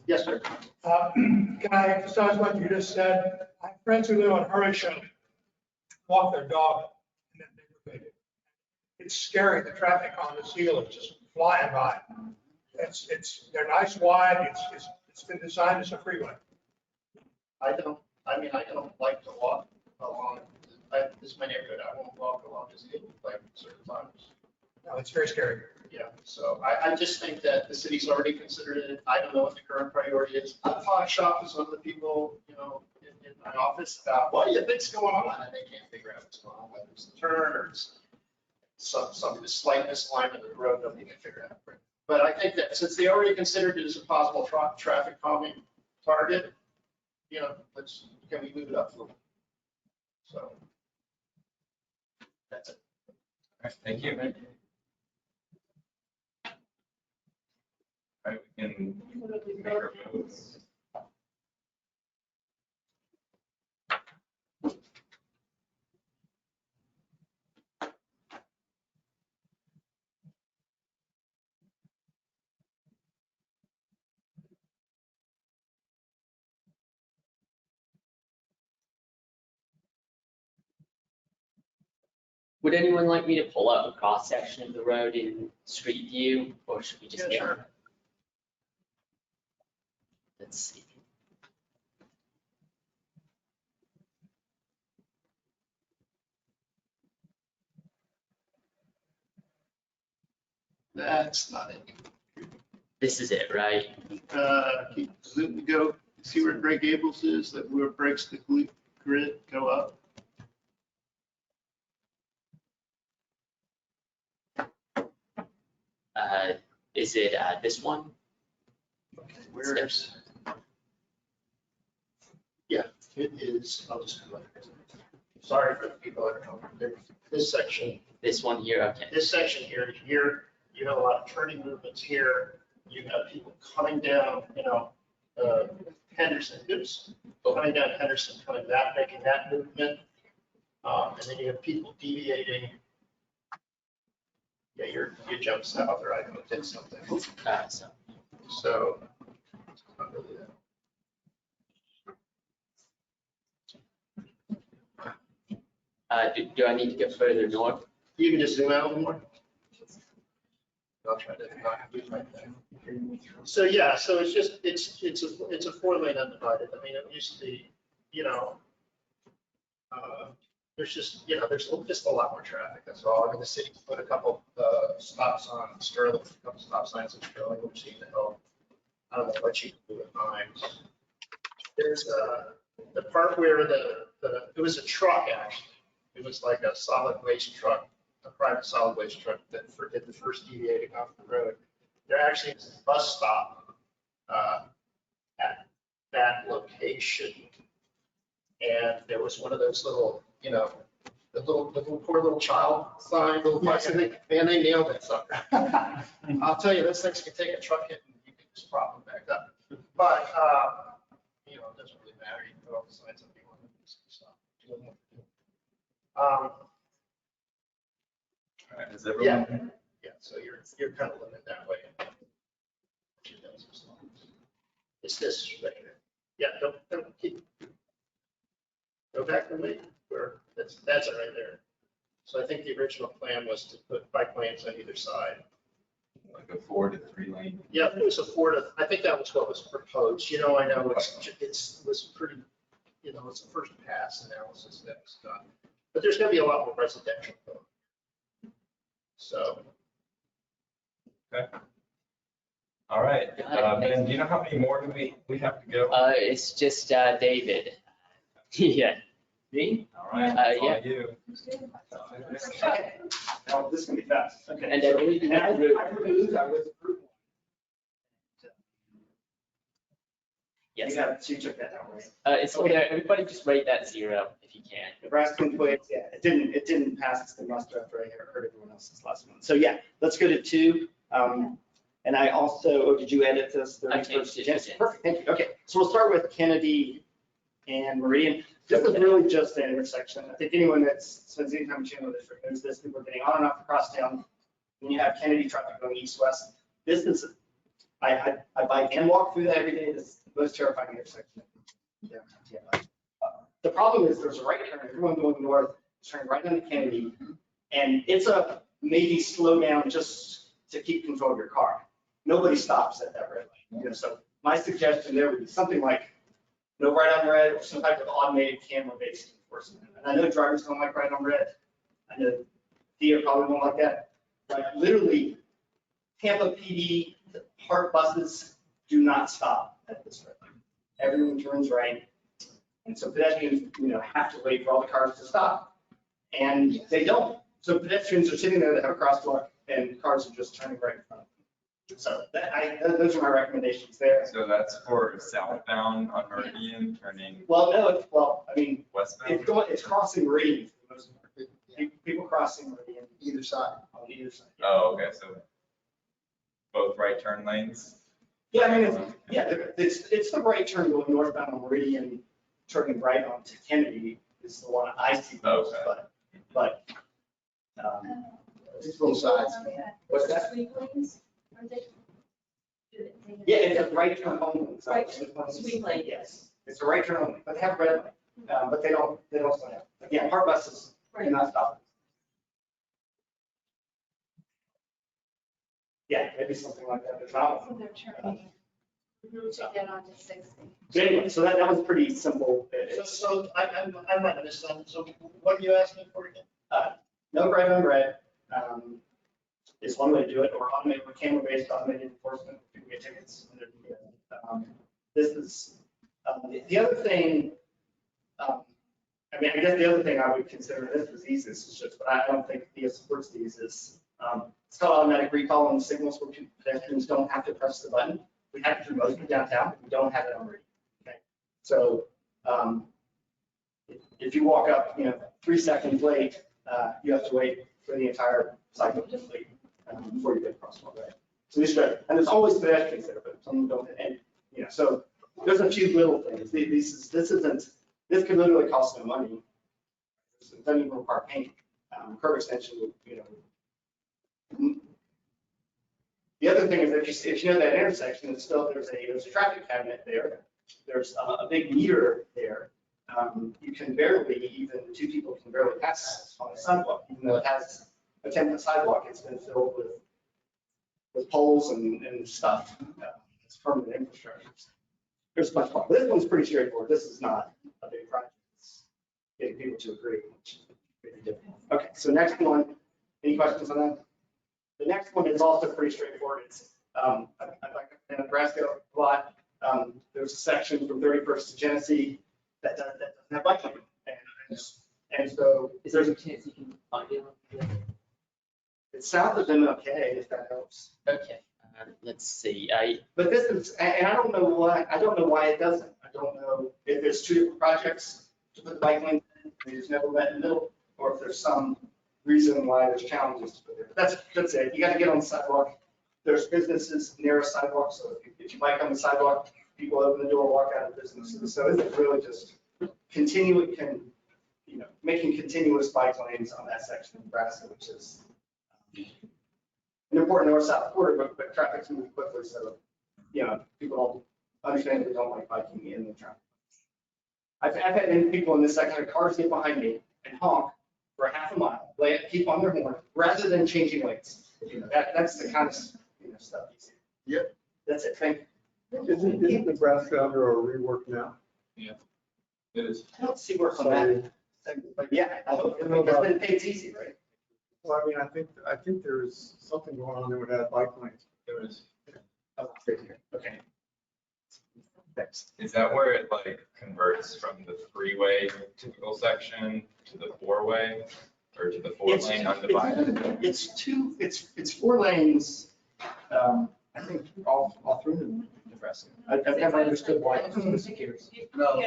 Yes, sir. Can I emphasize what you just said? I have friends who live on Hurricane, walk their dog in that neighborhood. It's scary. The traffic on the seal is just flying by. They're nice wide. It's been designed as a freeway. I don't like to walk along this is my neighborhood. I won't walk along this hill like certain times. No, it's very scary. Yeah, so I just think that the city's already considered it. I don't know what the current priority is. I talk shop with some of the people, in my office about what do you think's going on? And they can't figure out what's going on, whether it's the turn or it's some slight misalignment of the road, nobody can figure it out. But I think that since they already considered it as a possible traffic calming target, can we move it up a little? So that's it. All right, thank you. All right, we can make our votes. Would anyone like me to pull up a cross section of the road in street view, or should we just? Yeah, sure. Let's see. That's not it. This is it, right? Keep zoom, go see where Greg Gables is, that where it breaks the grid, go up. Is it this one? Okay, where's? Yeah, it is. I'll just come up. Sorry for the people that are home. This section. This one here, okay. This section here, you have a lot of turning movements here. You have people coming down, Henderson, coming down Henderson, coming that, making that movement. And then you have people deviating. Yeah, you jump south, or I did something. So. Not really that. Do I need to go further north? You can just zoom out a little more. I'll try to not do my thing. So yeah, so it's a 4-lane undivided. I mean, it used to be, there's just a lot more traffic. That's all. I mean, the city put a couple stops on Sterling, a couple stop signs in Sterling, which seem to help. I don't know what you can do with mine. There's the part where it was a truck actually. It was like a solid waste truck, a private solid waste truck that did the first deviating off the road. There actually is a bus stop at that location. And there was one of those little, the poor little child sign, little bus, man, they nailed that sucker. I'll tell you, those things can take a truck hit and you can just prop them back up. But, it doesn't really matter. You can put all the signs up you want to stop. All right, is everyone? Yeah, so you're kind of limited that way. It's this right here. Yeah, don't keep. Go back to me, where that's it right there. So I think the original plan was to put bike lanes on either side. Like a 4 to 3 lane. Yeah, it was I think that was what was proposed. I know it was pretty, it's a first pass analysis that was done. But there's gonna be a lot more residential. So. Okay. All right, Ben, do you know how many more do we have to go? It's just David. Yeah. Me? All right, yeah. all you. Oh, this is gonna be fast. Okay. And I believe you have group. Yes. So you took that down, right? It's okay. Everybody just rate that 0 if you can. Nebraska employees, yeah, it didn't pass the muster after I heard everyone else's last one. So yeah, let's go to 2. And I also, did you edit this? I changed it. Yes, perfect, thank you. Okay, so we'll start with Kennedy and Meridian. This is really just an intersection. I think anyone that spends any time in Chandler District knows this. People are getting on and off across town. When you have Kennedy traffic going east-west, this is I bike and walk through that every day. It's the most terrifying intersection. Yeah. The problem is there's a right turn. Everyone going north is turning right into Kennedy. And it's a maybe slow down just to keep control of your car. Nobody stops at that red light. So my suggestion there would be something like no right on red or some type of automated camera-based enforcement. And I know drivers don't like right on red. I know Thea probably won't like that. Like literally, Tampa PD, park buses do not stop at this red light. Everyone turns right. And so pedestrians, have to wait for all the cars to stop. And they don't. So pedestrians are sitting there that have a crosswalk and cars are just turning right in front of them. So those are my recommendations there. So that's for southbound on Meridian turning Well, no, I mean, westbound? it's crossing Meridian for the most part. People crossing Meridian Either side. on either side. Oh, okay, so both right turn lanes? Yeah, I mean, it's the right turn going northbound on Meridian, turning right onto Kennedy is the one I see most, Okay. but, It's both sides. what's that? Yeah, it's a right turn only. It's not a Sweet lane. Yes, it's a right turn only, but they have red light, but they don't slow down. Again, park buses do not stop. Yeah, maybe something like that. There's not. So they're turning to get onto 60. So anyway, so that was pretty simple. So I'm running this then. So what are you asking for again? No right on red is one way to do it, or automated, or camera-based automated enforcement, people get tickets. This is, the other thing, I guess the other thing I would consider, this was easiest, is just, but I don't think Thea supports these, is it's called automatic recall on signals where pedestrians don't have to press the button. We have it through most of downtown, but we don't have it already. Okay, so if you walk up, 3 seconds late, you have to wait for the entire cycle to complete before you get across the right. So these are, and there's always pedestrians there, but some don't. And so there's a few little things. This could literally cost no money. It doesn't even require paint. Curb extension, The other thing is that if you know that intersection, there's a traffic cabinet there. There's a big meter there. You can two people can barely pass on the sidewalk, even though it has a 10-foot sidewalk. It's been filled with poles and stuff. It's permanent infrastructure. There's much more. This one's pretty straightforward. This is not a big project. It's getting people to agree, which is pretty difficult. Okay, so next one. Any questions on that? The next one is also pretty straightforward. It's I like in Nebraska a lot. There's a section from 31st to Genesee that doesn't have bike lane. And so Is there a chance you can find it? it's south of MLK, if that helps. Okay, let's see. But this is, and I don't know why it doesn't. I don't know if there's two different projects to put the bike lane in, they just never met in the middle, or if there's some reason why there's challenges to put it. That's it. You got to get on the sidewalk. There's businesses near a sidewalk, so if you bike on the sidewalk, people open the door, walk out of businesses. So it's really just making continuous bike lanes on that section of Nebraska, which is an important north-south corridor, but traffic's moving quickly, so people understandably don't like biking in the traffic. I've had people in this section, cars get behind me and honk for a half a mile, keep on their horn, rather than changing lanes. That's the kind of stuff you see. Yep. That's it. Thank you. Isn't Nebraska under a rework now? Yeah, it is. I don't see work on that. But yeah, I hope because then it's easy, right? Well, I think there's something going on there with that bike lanes. There is. Oh, great here. Okay. Thanks. Is that where it like converts from the 3-way typical section to the 4-way or to the 4-lane undivided? It's 4 lanes. I think all through Nebraska. I've never understood why. I'm just curious. No.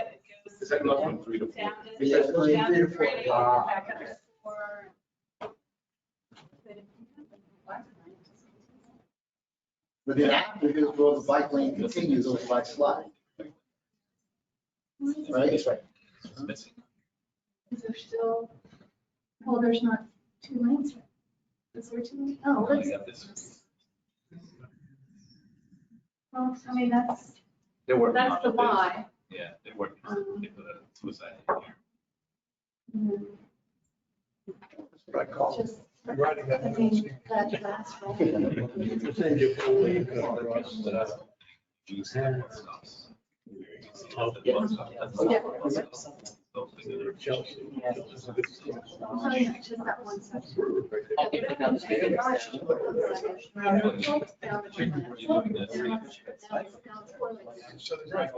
Is that going from 3 to 4? Yeah, 3 to 4. But then because where the bike lane continues, those bikes slide. Right? That's right. Is there still, there's not 2 lanes, right? Is there 2 lanes? Oh, Only got this. Well, I mean, that's They're working the on it. why. Yeah, they're working on it for the suicide. engineer. That's what I call it. Just, Writing that. I mean, that's right. Send you a full link across, Juice and stuff. Oh, yeah. Chelsea. Oh, yeah, just that one section. I'll keep it down the street. So there's-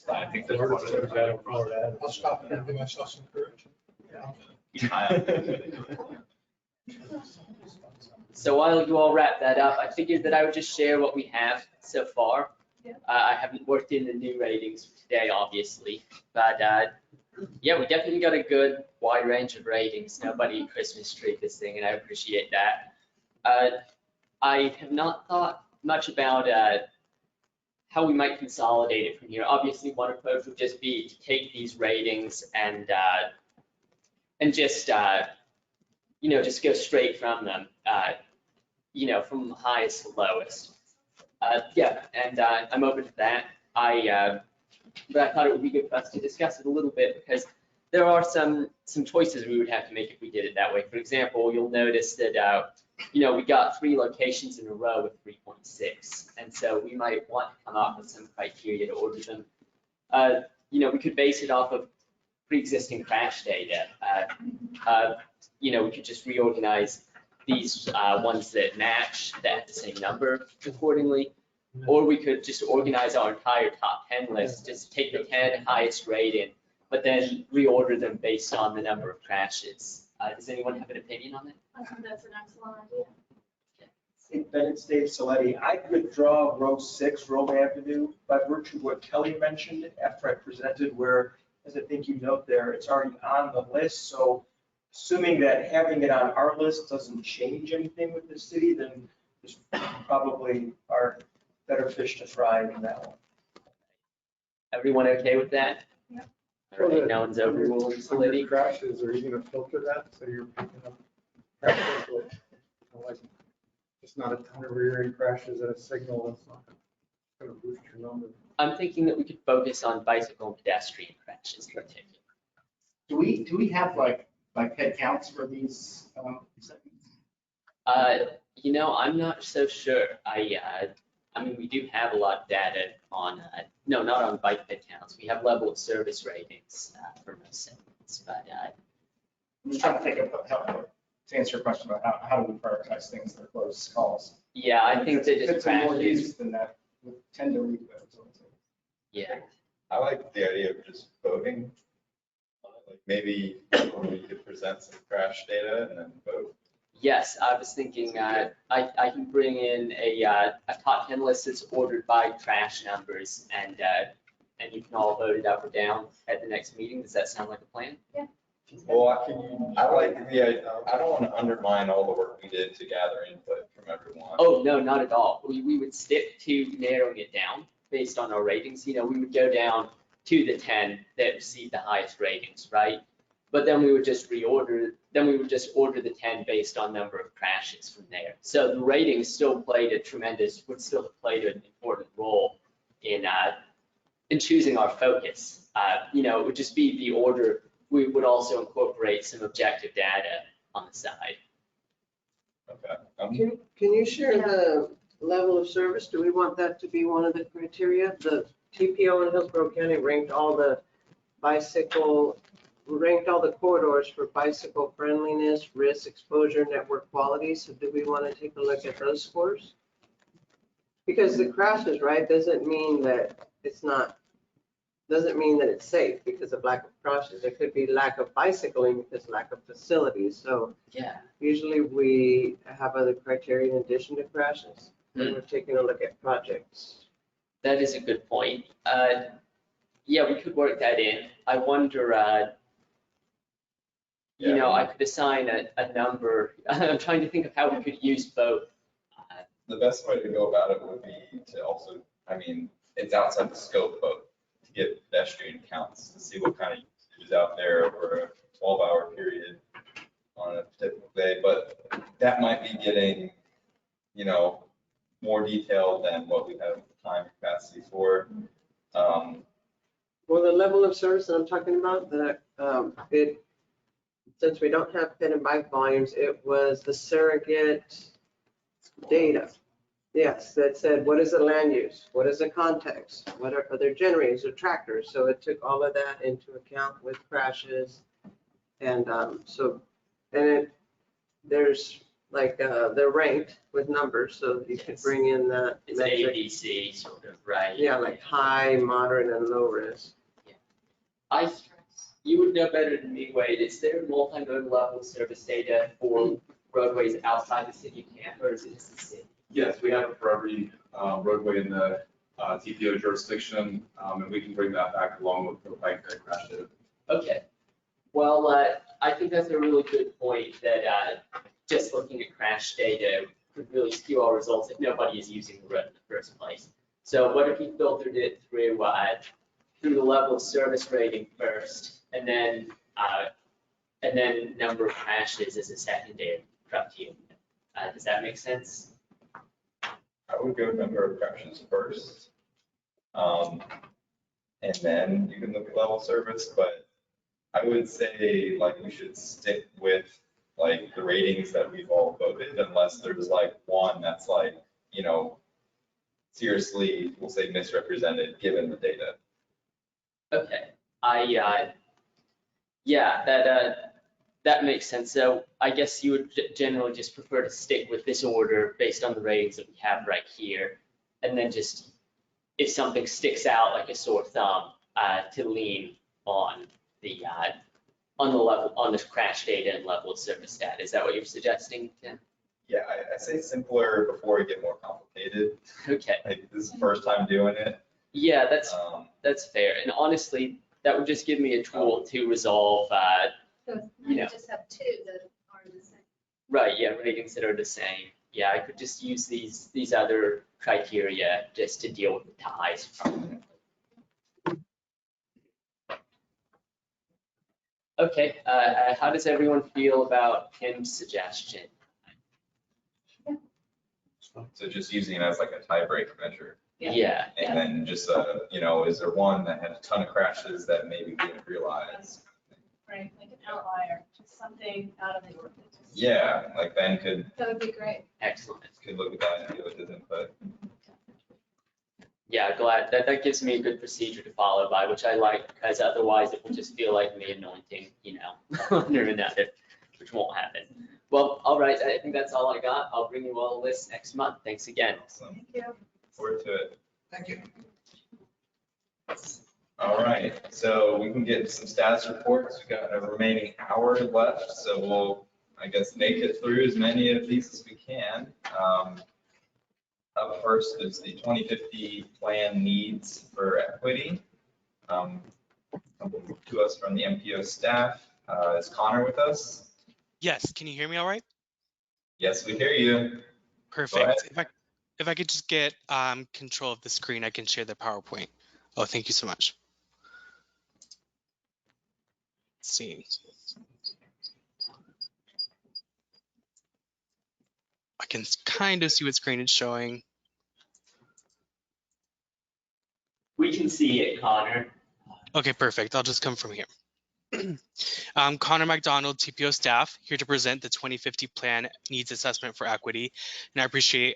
I think that's part of it. I'll stop and give myself some courage. Keep an eye on it. So while you all wrap that up, I figured that I would just share what we have so far. I haven't worked in the new ratings for today, obviously, but yeah, we definitely got a good wide range of ratings. Nobody Christmas treed this thing, and I appreciate that. I have not thought much about how we might consolidate it from here. Obviously, one approach would just be to take these ratings and just just go straight from them, from highest to lowest. Yeah, and I'm open to that. But I thought it would be good for us to discuss it a little bit because there are some choices we would have to make if we did it that way. For example, you'll notice that we got 3 locations in a row with 3.6, and so we might want to come up with some criteria to order them. We could base it off of pre-existing crash data. We could just reorganize these ones that match, that have the same number accordingly. Or we could just organize our entire top 10 list, just take the 10 highest rated, but then reorder them based on the number of crashes. Does anyone have an opinion on that? I think that's an excellent idea. It's Dave Saletti. I'd withdraw row 6, Rome Avenue, by virtue of what Kelly mentioned after I presented, where, as I think you note there, it's already on the list. So assuming that having it on our list doesn't change anything with the city, then there's probably are better fish to fry in that one. Everyone okay with that? Yeah. All right, no one's overruling Saletti. Crashes, are you gonna filter that, so you're picking up? crashes with, like, It's not a ton of rear end crashes at a signal, that's not gonna boost your number. I'm thinking that we could focus on bicycle and pedestrian crashes in particular. Do we have like head counts for these segments? I'm not so sure. I mean, we do have a lot of data on, no, not on bike pit counts. We have level of service ratings for most segments, but I'm just trying to think of how to answer your question about how do we prioritize things that are close calls. yeah, I think that If just it's a more crashes. use than that, we tend to leave it. Yeah, I like the idea of just voting. Like maybe you could present some crash data and then vote. yes, I was thinking I can bring in a top 10 list that's ordered by crash numbers and you can all vote it up or down at the next meeting. Does that sound like a plan? Well, I like the idea. I don't want to undermine all the work we did to gather input from everyone. Oh, no, not at all. We would stick to narrowing it down based on our ratings. We would go down to the 10 that received the highest ratings, right? But then we would just order the 10 based on number of crashes from there. So the ratings still would still have played an important role in choosing our focus. It would just be the order. We would also incorporate some objective data on the side. Okay. Can you share the level of service? Do we want that to be one of the criteria? The TPO in Hillsborough County ranked all the corridors for bicycle friendliness, risk, exposure, network quality. So do we want to take a look at those scores? Because the crashes, right, doesn't mean that it's safe because of lack of crashes. It could be lack of bicycling because lack of facilities. So Yeah. usually we have other criteria in addition to crashes. And we're taking a look at projects. That is a good point. Yeah, we could work that in. I wonder, I could assign a number. I'm trying to think of how we could use both. The best way to go about it would be to also, it's outside the scope, but to get pedestrian counts to see what kind of usage is out there over a 12-hour period on a typical day. But that might be getting, more detailed than what we have time capacity for. Well, the level of service that I'm talking about, since we don't have pin and bike volumes, it was the surrogate data. Yes, that said, what is the land use? What is the context? What are there generators or tractors? So it took all of that into account with crashes. And there's like, they're ranked with numbers, so you could bring in that It's metric. ABC sort of, right? Yeah, like high, moderate, and low risk. You would know better than me, Wade. Is there multimodal level service data for roadways outside the city of Camp, or is it just the city? Yes, we have it for every roadway in the TPO jurisdiction, and we can bring that back along with the bike that crashed it. Okay. Well, I think that's a really good point that just looking at crash data could really skew our results if nobody is using the road in the first place. So what if we filtered it through the level of service rating first, and then number of crashes as a secondary criteria? Does that make sense? I would go number of crashes first. And then you can look at level service, but I would say like we should stick with like the ratings that we've all voted, unless there's like one that's like, you know, seriously, we'll say misrepresented given the data. Okay, yeah, that makes sense. So I guess you would generally just prefer to stick with this order based on the ratings that we have right here, and then just if something sticks out like a sore thumb, to lean on the level on the crash data and level of service data. Is that what you're suggesting, Ken? Yeah, I say simpler before we get more complicated. Okay. Like this is the first time doing it. Yeah, that's fair. And honestly, that would just give me a tool to resolve, So you know. just have two that are the same. Right, yeah, ratings that are the same. Yeah, I could just use these other criteria just to deal with the ties. Okay, how does everyone feel about Kim's suggestion? So just using it as like a tiebreak measure. Yeah. And then just, you know, is there one that had a ton of crashes that maybe we didn't realize? Right, like an outlier, just something out of the ordinance. Yeah, like Ben could That would be great. Excellent. look at that and give it his input. Yeah, glad that gives me a good procedure to follow by, which I like, because otherwise it will just feel like me anointing, you know, under another, which won't happen. Well, all right, I think that's all I got. I'll bring you all a list next month. Thanks again. Awesome. Thank you. Forward to it. Thank you. All right, so we can get some status reports. We've got a remaining hour left, so we'll, I guess, make it through as many of these as we can. Up first is the 2050 plan needs for equity. Coming to us from the MPO staff. Is Connor with us? Yes, can you hear me all right? Yes, we hear you. Perfect. If I could just get control of the screen, I can share the PowerPoint. Oh, thank you so much. Let's see. I can kind of see what screen it's showing. We can see it, Connor. Okay, perfect. I'll just come from here. Connor McDonald, TPO staff, here to present the 2050 Plan Needs Assessment for Equity. And I appreciate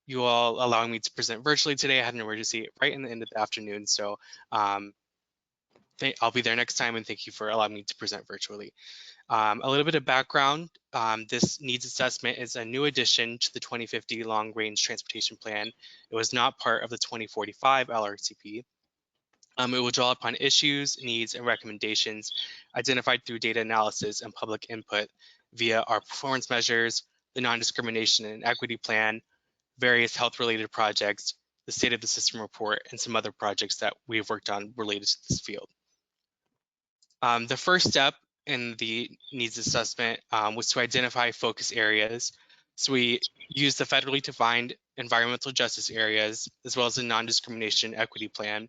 you all allowing me to present virtually today. I had an emergency right in the end of the afternoon, so I'll be there next time, and thank you for allowing me to present virtually. A little bit of background, this needs assessment is a new addition to the 2050 Long Range Transportation Plan. It was not part of the 2045 LRTP. It will draw upon issues, needs, and recommendations identified through data analysis and public input via our performance measures, the non-discrimination and equity plan, various health-related projects, the state of the system report, and some other projects that we've worked on related to this field. The first step in the needs assessment was to identify focus areas. So we used the federally defined environmental justice areas, as well as the non-discrimination equity plan.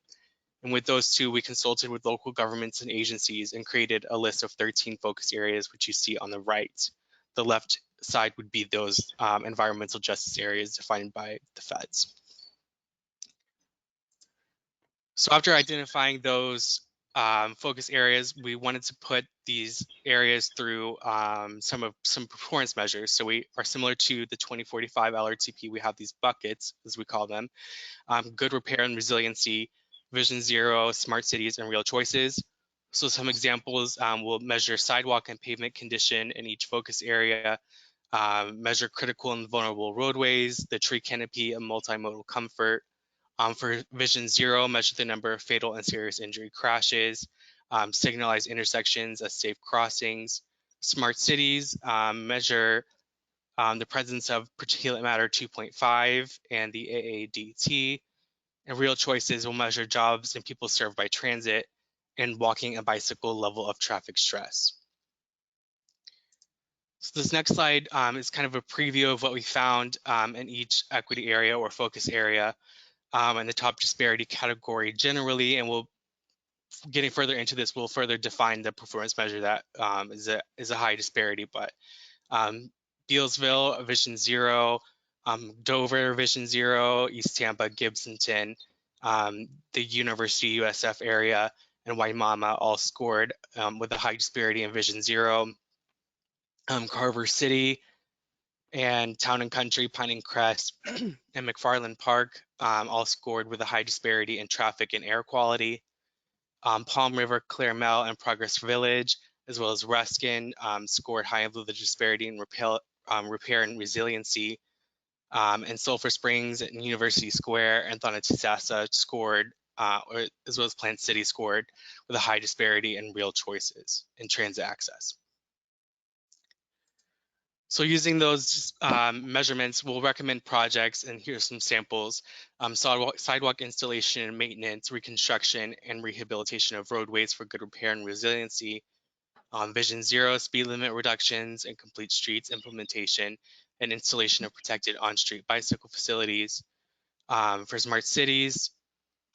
And with those two, we consulted with local governments and agencies and created a list of 13 focus areas, which you see on the right. The left side would be those environmental justice areas defined by the feds. So after identifying those focus areas, we wanted to put these areas through some performance measures. So we are similar to the 2045 LRTP. We have these buckets, as we call them: good repair and resiliency, vision zero, smart cities, and real choices. So some examples will measure sidewalk and pavement condition in each focus area, measure critical and vulnerable roadways, the tree canopy, and multimodal comfort. For vision zero, measure the number of fatal and serious injury crashes, signalize intersections as safe crossings. Smart cities, measure the presence of particulate matter 2.5 and the AADT. And real choices will measure jobs and people served by transit and walking and bicycle level of traffic stress. So this next slide is kind of a preview of what we found in each equity area or focus area. And the top disparity category generally, and we'll getting further into this, we'll further define the performance measure that is a high disparity. But Bealsville, Vision Zero, Dover, Vision Zero, East Tampa, Gibsonton, the University USF area, and Waimama all scored with a high disparity in Vision Zero. Carver City and Town and Country, Pine and Crest, and McFarland Park all scored with a high disparity in traffic and air quality. Palm River, Claremelle, and Progress Village, as well as Ruskin, scored high with the disparity in repair and resiliency. And Sulphur Springs and University Square and Thanatisasa scored, as well as Plant City scored with a high disparity in real choices in transit access. So using those measurements, we'll recommend projects, and here's some samples: sidewalk installation and maintenance, reconstruction and rehabilitation of roadways for good repair and resiliency, Vision Zero, speed limit reductions and complete streets implementation and installation of protected on-street bicycle facilities. For smart cities,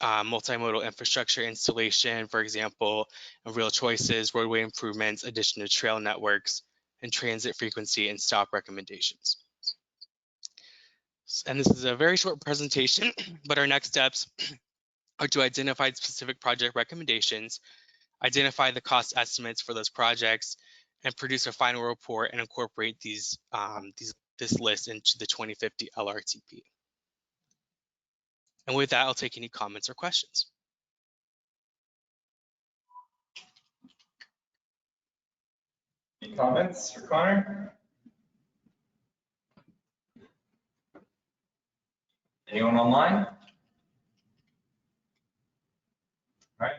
multimodal infrastructure installation, for example, and real choices, roadway improvements, addition to trail networks, and transit frequency and stop recommendations. And this is a very short presentation, but our next steps are to identify specific project recommendations, identify the cost estimates for those projects, and produce a final report and incorporate this list into the 2050 LRTP. And with that, I'll take any comments or questions. Any comments for Connor? Anyone online? All right.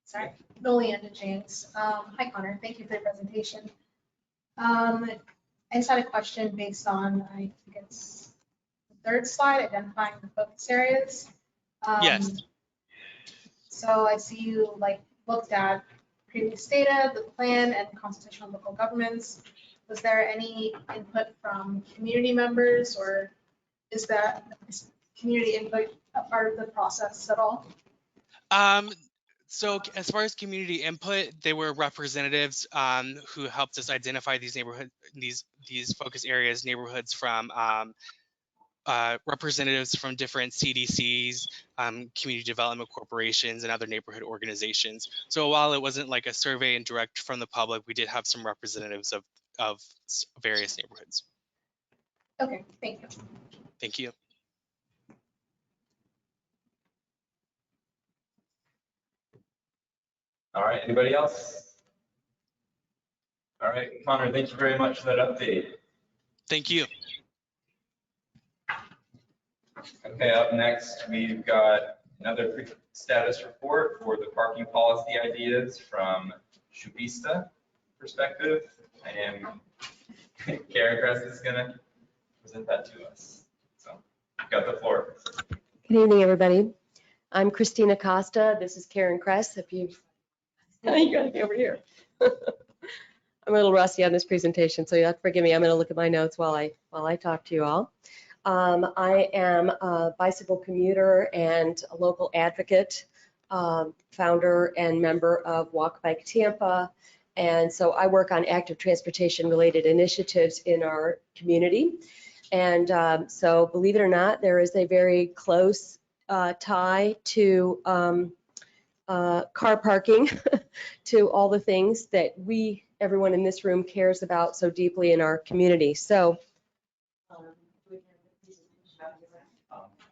Sorry, Nolianda James. Hi, Connor. Thank you for your presentation. I just had a question based on, I think it's the third slide, identifying the focus areas. Yes. So I see you looked at previous data, the plan, and consultation on local governments. Was there any input from community members, or is community input a part of the process at all? So as far as community input, they were representatives who helped us identify these these focus areas, neighborhoods from representatives from different CDCs, community development corporations, and other neighborhood organizations. So while it wasn't like a survey and direct from the public, we did have some representatives of various neighborhoods. Okay, thank you. Thank you. All right, anybody else? All right, Connor, thank you very much for that update. Thank you. Okay, up next, we've got another status report for the parking policy ideas from Shubista perspective. And Karen Kress is gonna present that to us. So you've got the floor. Good evening, everybody. I'm Christina Costa. This is Karen Kress. If you gotta be over here. I'm a little rusty on this presentation, so you have to forgive me. I'm going to look at my notes while I talk to you all. I am a bicycle commuter and a local advocate, founder and member of Walk Bike Tampa, And so I work on active transportation related initiatives in our community. And so believe it or not, there is a very close tie to car parking, to all the things that everyone in this room cares about so deeply in our community. So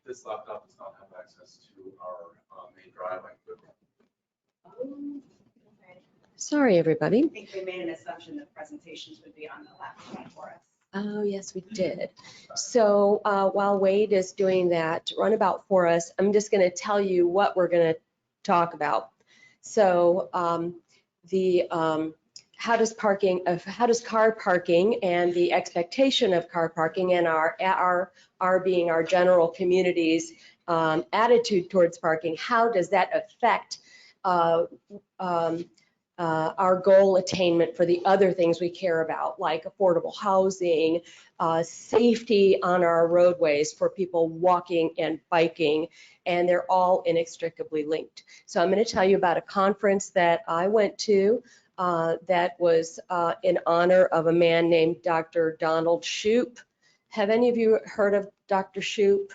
This laptop does not have access to our main drive. sorry, everybody. I think we made an assumption that presentations would be on the laptop for us. Oh, yes, we did. So while Wade is doing that runabout for us, I'm just going to tell you what we're going to talk about. So how does car parking and the expectation of car parking and our being our general community's attitude towards parking, how does that affect our goal attainment for the other things we care about, like affordable housing, safety on our roadways for people walking and biking, and they're all inextricably linked. So I'm going to tell you about a conference that I went to that was in honor of a man named Dr. Donald Shoup. Have any of you heard of Dr. Shoup?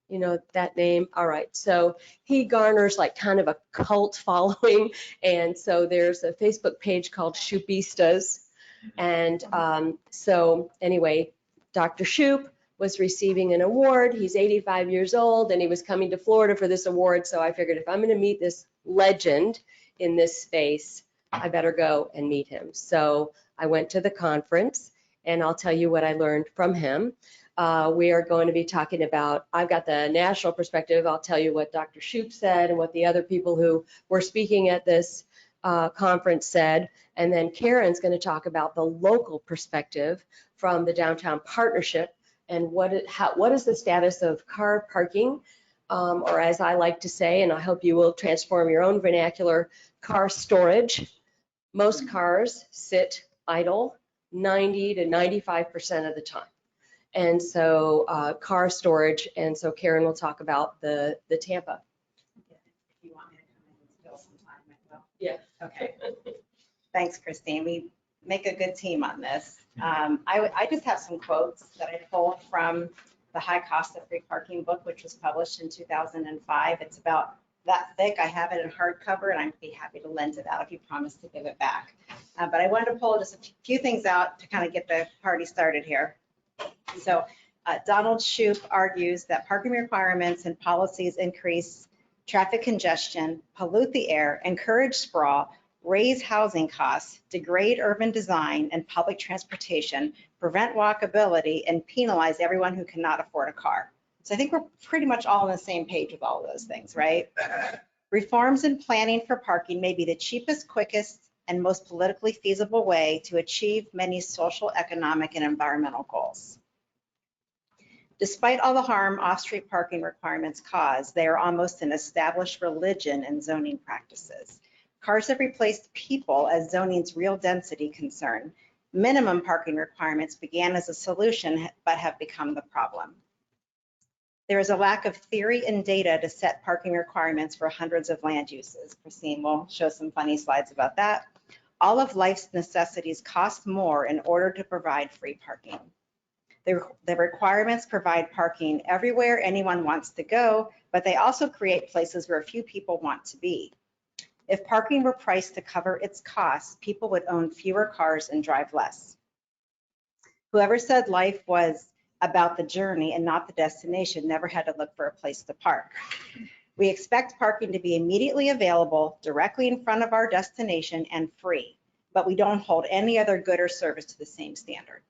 You know that name? All right. So he garners like kind of a cult following. And so there's a Facebook page called Shoupistas. And so anyway, Dr. Shoup was receiving an award. He's 85 years old and he was coming to Florida for this award. So I figured if I'm going to meet this legend in this space, I better go and meet him. So I went to the conference and I'll tell you what I learned from him. We are going to be talking about, I've got the national perspective. I'll tell you what Dr. Shoup said and what the other people who were speaking at this conference said. And then Karen's going to talk about the local perspective from the Downtown Partnership and what is the status of car parking, or as I like to say, and I hope you will transform your own vernacular, car storage. Most cars sit idle 90 to 95% of the time. And so car storage, and so Karen will talk about the Tampa. If you want me to come in and fill some time, I will. Yeah. Okay. Thanks, Christine. We make a good team on this. I just have some quotes that I pulled from the High Cost of Free Parking book, which was published in 2005. It's about that thick. I have it in hardcover, and I'd be happy to lend it out if you promise to give it back. But I wanted to pull just a few things out to kind of get the party started here. So Donald Shoup argues that parking requirements and policies increase traffic congestion, pollute the air, encourage sprawl, raise housing costs, degrade urban design and public transportation, prevent walkability, and penalize everyone who cannot afford a car. So I think we're pretty much all on the same page with all of those things, right? Reforms in planning for parking may be the cheapest, quickest, and most politically feasible way to achieve many social, economic, and environmental goals. Despite all the harm off-street parking requirements cause, they are almost an established religion in zoning practices. Cars have replaced people as zoning's real density concern. Minimum parking requirements began as a solution, but have become the problem. There is a lack of theory and data to set parking requirements for hundreds of land uses. Christine will show some funny slides about that. All of life's necessities cost more in order to provide free parking. The requirements provide parking everywhere anyone wants to go, but they also create places where few people want to be. If parking were priced to cover its costs, people would own fewer cars and drive less. Whoever said life was about the journey and not the destination never had to look for a place to park. We expect parking to be immediately available, directly in front of our destination, and free, but we don't hold any other good or service to the same standard.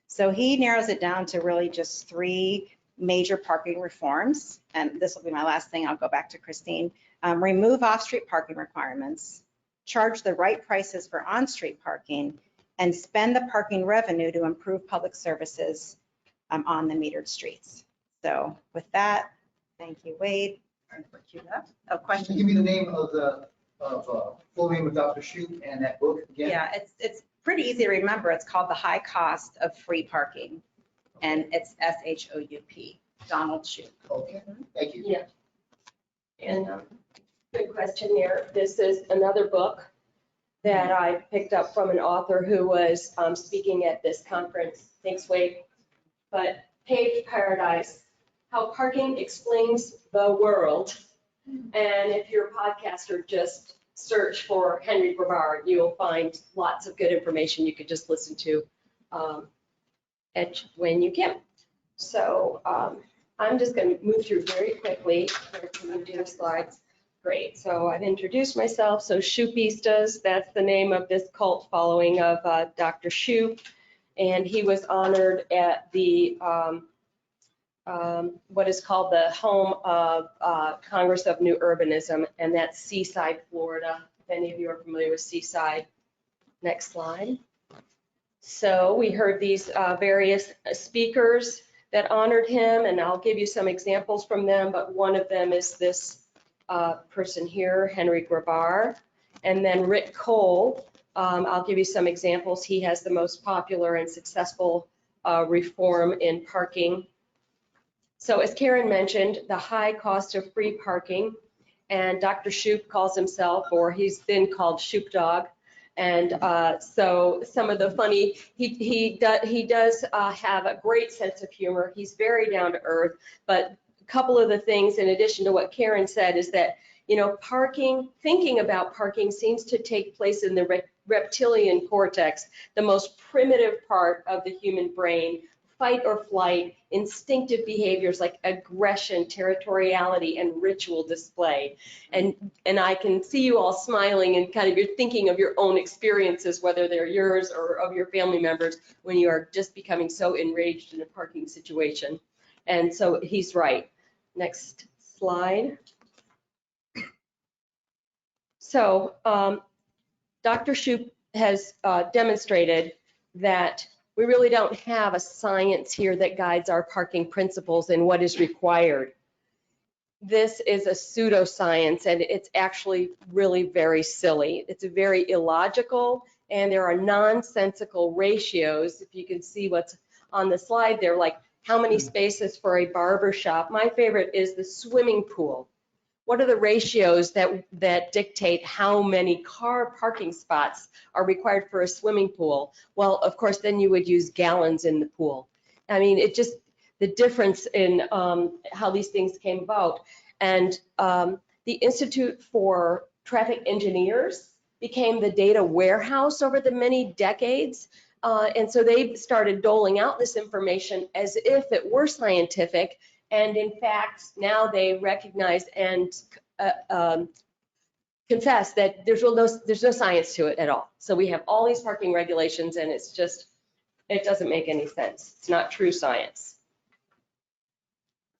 So he narrows it down to really just 3 major parking reforms, and this will be my last thing. I'll go back to Christine. Remove off-street parking requirements, charge the right prices for on-street parking, and spend the parking revenue to improve public services on the metered streets. So with that, thank you, Wade. Oh, question. Give me the name of the full name of Dr. Shoup and that book again. Yeah, it's pretty easy to remember. It's called The High Cost of Free Parking, and it's SHOUP, Donald Shoup. Okay, thank you. Yeah. And good question here. This is another book that I picked up from an author who was speaking at this conference. Thanks, Wade. But Paved Paradise, How Parking Explains the World. And if you're a podcaster, just search for Henry Grabbar. You'll find lots of good information you could just listen to when you can. So I'm just going to move through very quickly. Can you do the slides? Great. So I've introduced myself. So Shoupistas, that's the name of this cult following of Dr. Shoup. And he was honored at the what is called the home of Congress of New Urbanism, and that's Seaside, Florida. If any of you are familiar with Seaside. Next slide. So we heard these various speakers that honored him, and I'll give you some examples from them, but one of them is this person here, Henry Grabbar, and then Rick Cole. I'll give you some examples. He has the most popular and successful reform in parking. So as Karen mentioned, the high cost of free parking, and Dr. Shoup calls himself, or he's been called Shoup Dog. And so some of the funny, he does have a great sense of humor. He's very down to earth, but a couple of the things in addition to what Karen said is that, you know, parking, thinking about parking seems to take place in the reptilian cortex, the most primitive part of the human brain. Fight or flight, instinctive behaviors like aggression, territoriality, and ritual display. And I can see you all smiling and kind of you're thinking of your own experiences, whether they're yours or of your family members, when you are just becoming so enraged in a parking situation. And so he's right. Next slide. So Dr. Shoup has demonstrated that we really don't have a science here that guides our parking principles and what is required. This is a pseudoscience, and it's actually really very silly. It's very illogical, and there are nonsensical ratios. If you can see what's on the slide there, like how many spaces for a barber shop. My favorite is the swimming pool. What are the ratios that dictate how many car parking spots are required for a swimming pool? Well, of course, then you would use gallons in the pool. I mean, it just, the difference in how these things came about. And the Institute for Traffic Engineers became the data warehouse over the many decades. And so they started doling out this information as if it were scientific. And in fact, now they recognize and confess that there's no science to it at all. So we have all these parking regulations, and it's just, it doesn't make any sense. It's not true science.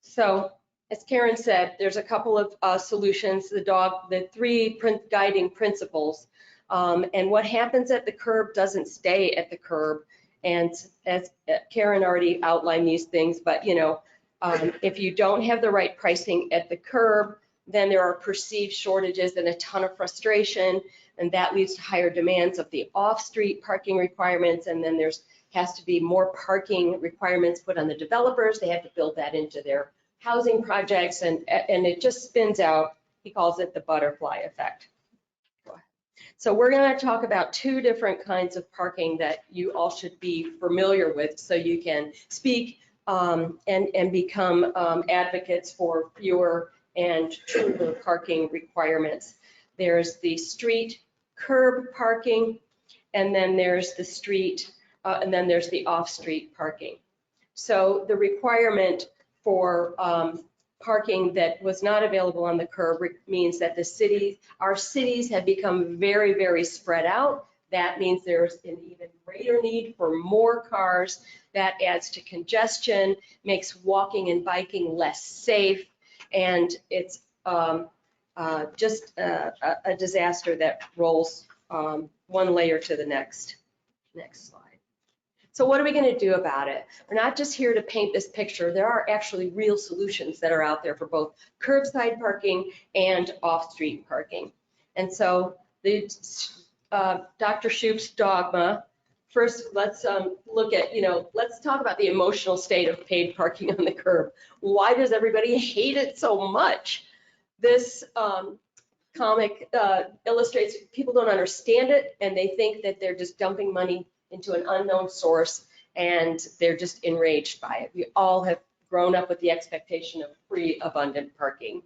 So as Karen said, there's a couple of solutions, the three guiding principles. And what happens at the curb doesn't stay at the curb. And as Karen already outlined these things, but you know, if you don't have the right pricing at the curb, then there are perceived shortages and a ton of frustration, and that leads to higher demands of the off-street parking requirements, and then has to be more parking requirements put on the developers. They have to build that into their housing projects, and it just spins out. He calls it the butterfly effect. So we're going to talk about two different kinds of parking that you all should be familiar with, so you can speak and become advocates for fewer and truer parking requirements. There's the street curb parking, and then there's the street, and then there's the off-street parking. So the requirement for parking that was not available on the curb means that our cities have become very, very spread out. That means there's an even greater need for more cars. That adds to congestion, makes walking and biking less safe, and it's just a disaster that rolls one layer to the next. Next slide. So what are we going to do about it? We're not just here to paint this picture. There are actually real solutions that are out there for both curbside parking and off-street parking. And so the Dr. Shoup's dogma. First, let's look at, let's talk about the emotional state of paid parking on the curb. Why does everybody hate it so much? This comic illustrates, people don't understand it, and they think that they're just dumping money into an unknown source, and they're just enraged by it. We all have grown up with the expectation of free, abundant parking.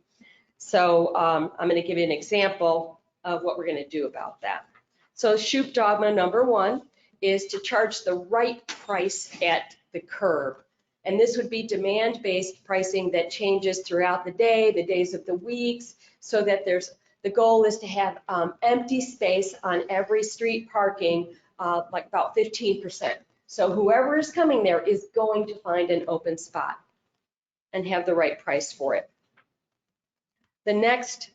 So I'm going to give you an example of what we're going to do about that. So Shoup dogma number 1 is to charge the right price at the curb. And this would be demand-based pricing that changes throughout the day, the days of the weeks, so that the goal is to have empty space on every street parking, like about 15%. So whoever is coming there is going to find an open spot and have the right price for it. The next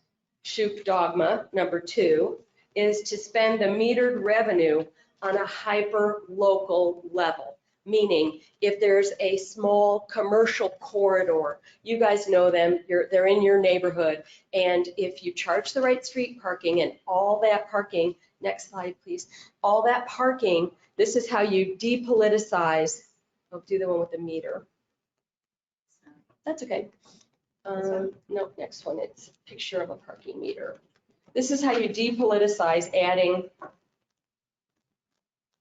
Shoup dogma, number 2, is to spend the metered revenue on a hyper-local level. Meaning, if there's a small commercial corridor, you guys know them, they're in your neighborhood, and if you charge the right street parking and all that parking, next slide please, all that parking, this is how you depoliticize, I'll do the one with the meter. That's okay. No, next one, it's a picture of a parking meter. This is how you depoliticize adding,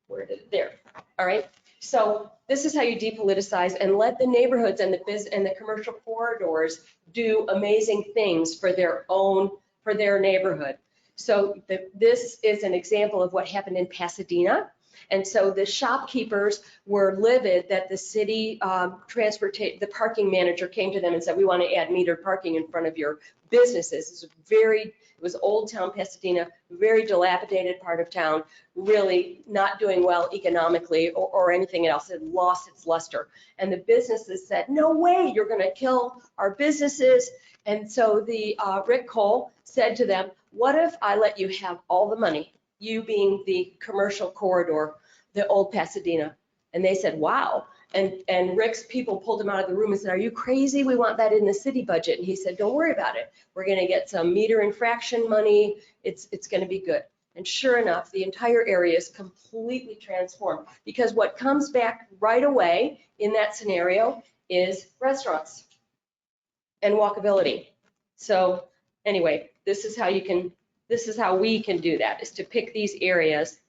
where did it, there, all right? So this is how you depoliticize and let the neighborhoods and the commercial corridors do amazing things for their neighborhood. So this is an example of what happened in Pasadena. And so the shopkeepers were livid that the city the parking manager came to them and said, we want to add metered parking in front of your businesses. It was Old Town Pasadena, very dilapidated part of town, really not doing well economically or anything else. It lost its luster. And the businesses said, no way, you're going to kill our businesses. And so the Rick Cole said to them, what if I let you have all the money, you being the commercial corridor, the old Pasadena? And they said, wow. And Rick's people pulled him out of the room and said, are you crazy? We want that in the city budget. And he said, don't worry about it. We're going to get some meter infraction money. It's going to be good. And sure enough, the entire area is completely transformed, because what comes back right away in that scenario is restaurants and walkability. So anyway, this is how we can do that, is to pick these areas.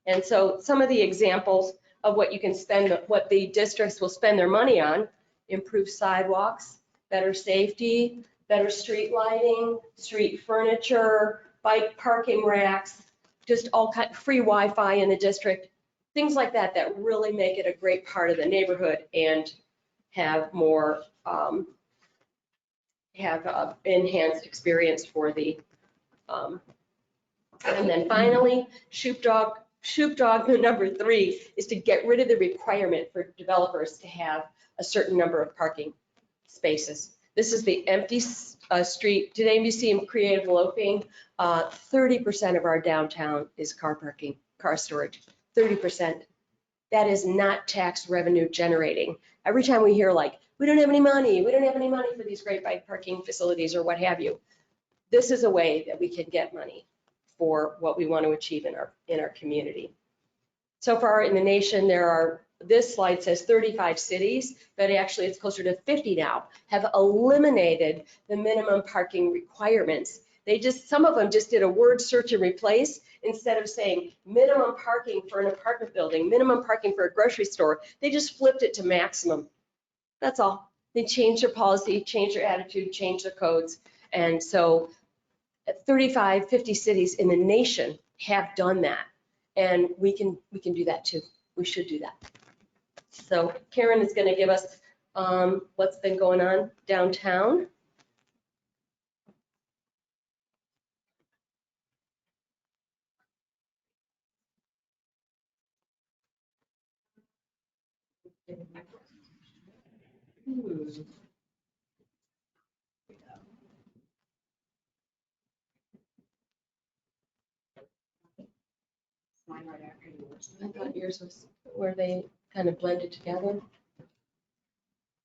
And so some of the examples of what you can spend, what the districts will spend their money on: improved sidewalks, better safety, better street lighting, street furniture, bike parking racks, just all kind of free Wi-Fi in the district, things like that that really make it a great part of the neighborhood and have more enhanced experience for the and then finally, Shoup dogma number 3 is to get rid of the requirement for developers to have a certain number of parking spaces. This is the empty street. Today we see in creative loafing, 30% of our downtown is car parking, car storage, 30%. That is not tax revenue generating. Every time we hear like, we don't have any money for these great bike parking facilities or what have you, this is a way that we can get money for what we want to achieve in our community. So far in the nation, this slide says 35 cities, but actually it's closer to 50 now, have eliminated the minimum parking requirements. Some of them just did a word search and replace. Instead of saying minimum parking for an apartment building, minimum parking for a grocery store, they just flipped it to maximum. That's all. They changed their policy, changed their attitude, changed their codes. And so 35, 50 cities in the nation have done that. And we can do that too. We should do that. So Karen is going to give us what's been going on downtown. I thought yours was where they kind of blended together.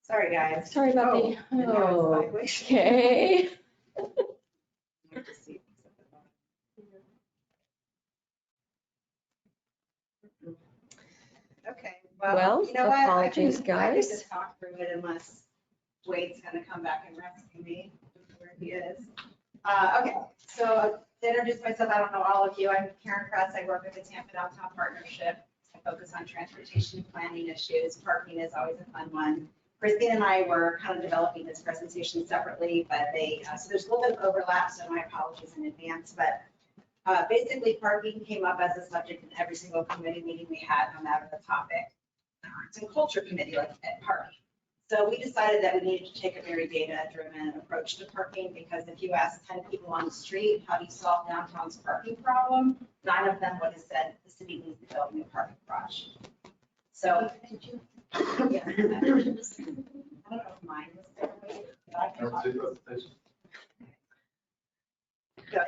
Sorry, guys. Sorry about okay. Okay, well, you know what? Apologies, I can guys. just talk through it unless Wade's gonna come back and rescue me where he is. Okay, so to introduce myself, I don't know all of you. I'm Karen Kress. I work with the Tampa Downtown Partnership. I focus on transportation planning issues. Parking is always a fun one. Christine and I were kind of developing this presentation separately, but so there's a little bit of overlap, so my apologies in advance. But basically, parking came up as a subject in every single committee meeting we had, no matter the topic. It's a culture committee, like at parking. So we decided that we needed to take a very data-driven approach to parking, because if you ask 10 people on the street, how do you solve downtown's parking problem? 9 of them would have said the city needs to build a new parking garage. So, yeah, I don't know if mine was there, but I can talk. So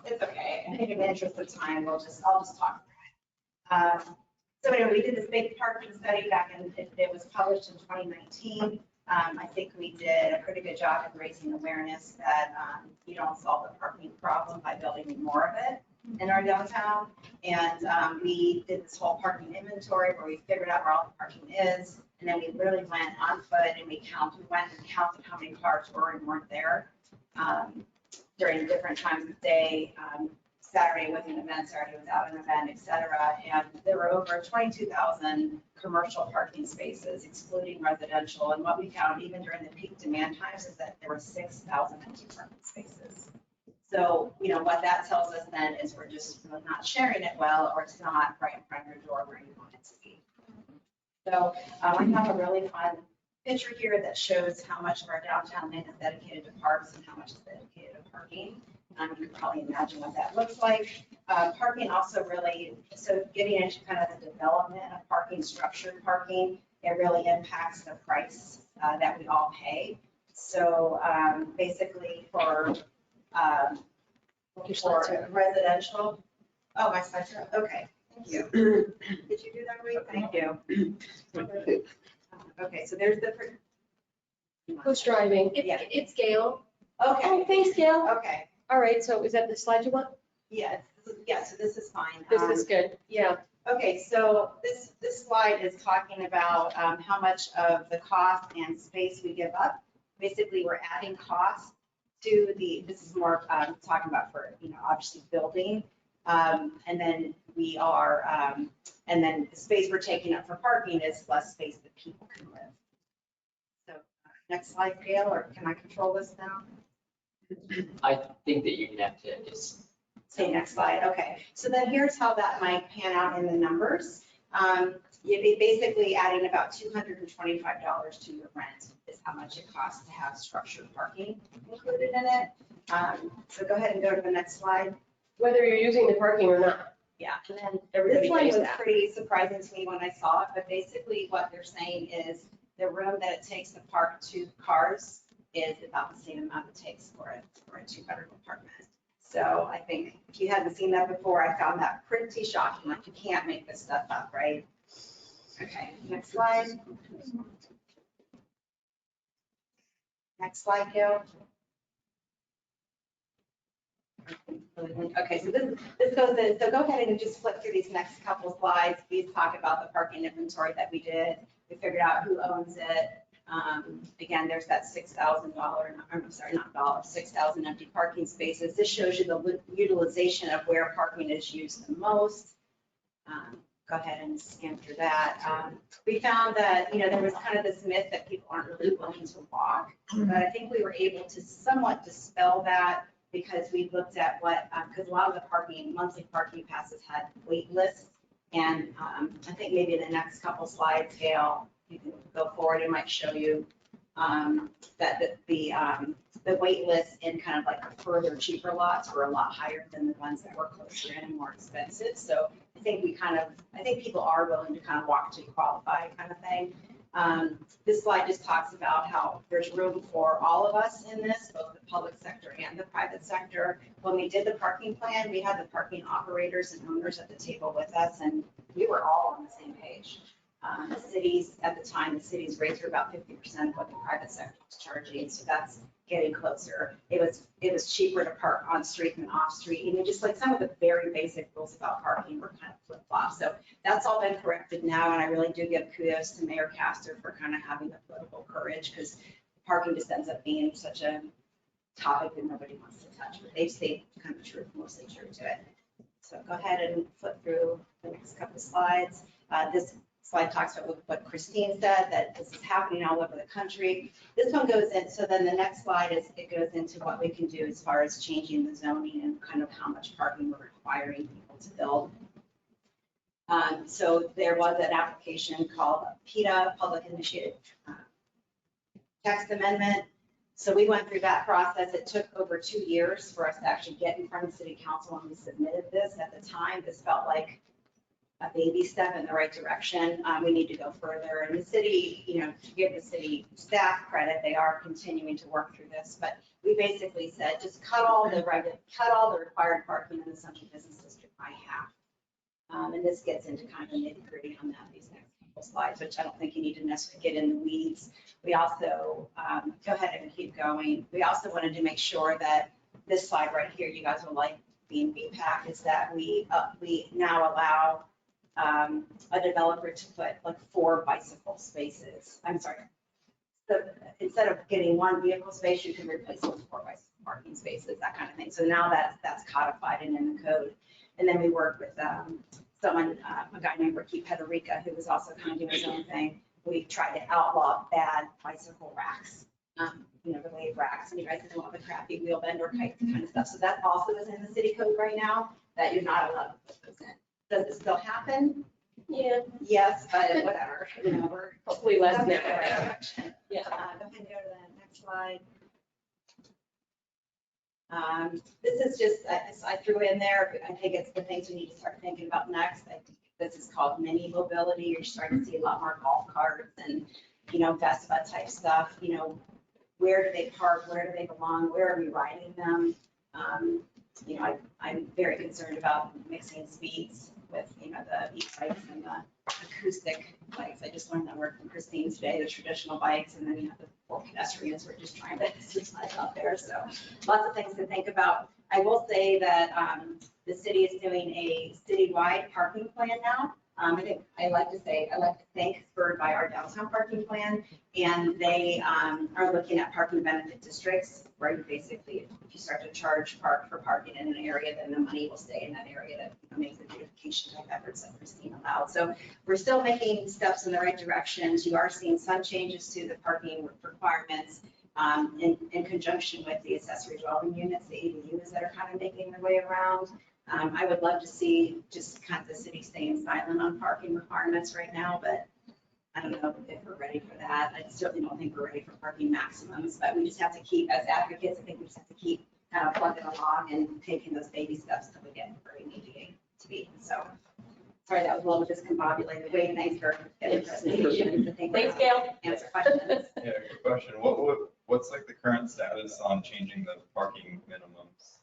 it's okay. I think in the interest of time, I'll just talk. So anyway, we did this big parking study back in, it was published in 2019. I think we did a pretty good job of raising awareness that you don't solve the parking problem by building more of it in our downtown. And we did this whole parking inventory where we figured out where all the parking is. And then we literally went on foot and we went and counted how many cars were and weren't there during different times of day. Saturday was an event, Saturday was out an event, et cetera. And there were over 22,000 commercial parking spaces, excluding residential. And what we found, even during the peak demand times, is that there were 6,000 empty parking spaces. So, you know, what that tells us then is we're just not sharing it well, or it's not right in front of your door where you want it to be. So I have a really fun picture here that shows how much of our downtown land is dedicated to parks and how much is dedicated to parking. You can probably imagine what that looks like. Parking also really, so getting into kind of the development of parking, structured parking, it really impacts the price that we all pay. So basically for residential, oh, my slides are, okay, thank you. Did you do that right? Thank you. Okay, so there's the. Who's driving? Yeah. It's Gail. Okay. Oh, thanks, Gail. Okay. All right, so is that the slide you want? Yeah, yeah, so this is fine. This is good, yeah. Okay, so this slide is talking about how much of the cost and space we give up. Basically, we're adding costs to this is more talking about for, you know, obviously building. And then we are, and then the space we're taking up for parking is less space that people can live. So next slide, Gail, or can I control this now? I think that you're gonna have to just. Say next slide, okay. So then here's how that might pan out in the numbers. You'd be basically adding about $225 to your rent is how much it costs to have structured parking included in it. So go ahead and go to the next slide. Whether you're using the parking or not. Yeah, and then Everybody this one pays was that. pretty surprising to me when I saw it, but basically what they're saying is the room that it takes to park 2 cars is about the same amount it takes for a 2-bedroom apartment. So I think if you hadn't seen that before, I found that pretty shocking. Like, you can't make this stuff up, right? Okay, next slide. Next slide, Gil. Okay, so this goes in, so go ahead and just flip through these next couple slides. These talk about the parking inventory that we did. We figured out who owns it. Again, there's that $6,000, I'm sorry, not dollar, 6,000 empty parking spaces. This shows you the utilization of where parking is used the most. Go ahead and scan through that. We found that, you know, there was kind of this myth that people aren't really willing to walk, but I think we were able to somewhat dispel that because we looked at what, because a lot of the parking, monthly parking passes had wait lists. And I think maybe in the next couple slides, Gail, you can go forward, it might show you that the wait lists in kind of like the further cheaper lots were a lot higher than the ones that were closer in and more expensive. So I think people are willing to kind of walk to qualify kind of thing. This slide just talks about how there's room for all of us in this, both the public sector and the private sector. When we did the parking plan, we had the parking operators and owners at the table with us, and we were all on the same page. The cities, at the time, the cities rates were about 50% of what the private sector was charging, so that's getting closer. It was cheaper to park on street than off street. You know, just like some of the very basic rules about parking were kind of flip-flopped. So that's all been corrected now, and I really do give kudos to Mayor Castor for kind of having the political courage, because parking just ends up being such a topic that nobody wants to touch, but they've stayed kind of true, mostly true to it. So go ahead and flip through the next couple of slides. This slide talks about what Christine said, that this is happening all over the country. This one goes in, so then the next slide it goes into what we can do as far as changing the zoning and kind of how much parking we're requiring people to build. So there was an application called PETA, Public Initiative Text Amendment. So we went through that process. It took over 2 years for us to actually get in front of City Council when we submitted this. At the time, this felt like a baby step in the right direction. We need to go further. And the city, to give the city staff credit, they are continuing to work through this. But we basically said, just cut all the required parking in the central business district by half. And this gets into kind of the nitty gritty on that, these next couple slides, which I don't think you need to necessarily get in the weeds. We also, go ahead and keep going. We also wanted to make sure that this slide right here, you guys will like being BPAC, is that we now allow a developer to put like 4 bicycle spaces. I'm sorry. So instead of getting 1 vehicle space, you can replace it with 4 bicycle parking spaces, that kind of thing. So now that's codified and in the code. And then we work with someone, a guy named Ricky Pederica, who was also kind of doing his own thing. We tried to outlaw bad bicycle racks, the wave racks, and you guys know all the crappy wheel bender kind of stuff. So that also is in the city code right now, that you're not allowed to put those in. Does it still happen? Yeah. Yes, but whatever, we're Hopefully less that's now. the right direction. Yeah. Go ahead and go to the next slide. This is just, I threw in there, I think it's the things we need to start thinking about next. I think this is called mini mobility. You're starting to see a lot more golf carts and, Vespa type stuff. Where do they park? Where do they belong? Where are we riding them? I'm very concerned about mixing speeds with, the e-bikes and the acoustic bikes. I just learned that word from Christine today, the traditional bikes, and then you have the poor pedestrians who are just trying to exercise out there. So lots of things to think about. I will say that the city is doing a citywide parking plan now. I like to thank Spurred by our downtown parking plan, and they are looking at parking benefit districts, where you basically, if you start to charge for parking in an area, then the money will stay in that area to make the beautification type efforts that Christine allowed. So we're still making steps in the right directions. You are seeing some changes to the parking requirements in conjunction with the accessory dwelling units, the ADUs that are kind of making their way around. I would love to see just kind of the city staying silent on parking requirements right now, but I don't know if we're ready for that. I certainly don't think we're ready for parking maximums, but we just have to keep, as advocates, I think we just have to keep kind of plugging along and taking those baby steps till we get where we need to be. So, sorry, that was a little discombobulated. Wade, thanks for getting the presentation. Thanks, Gail. Answer questions. Yeah, good question. What's like the current status on changing the parking minimums?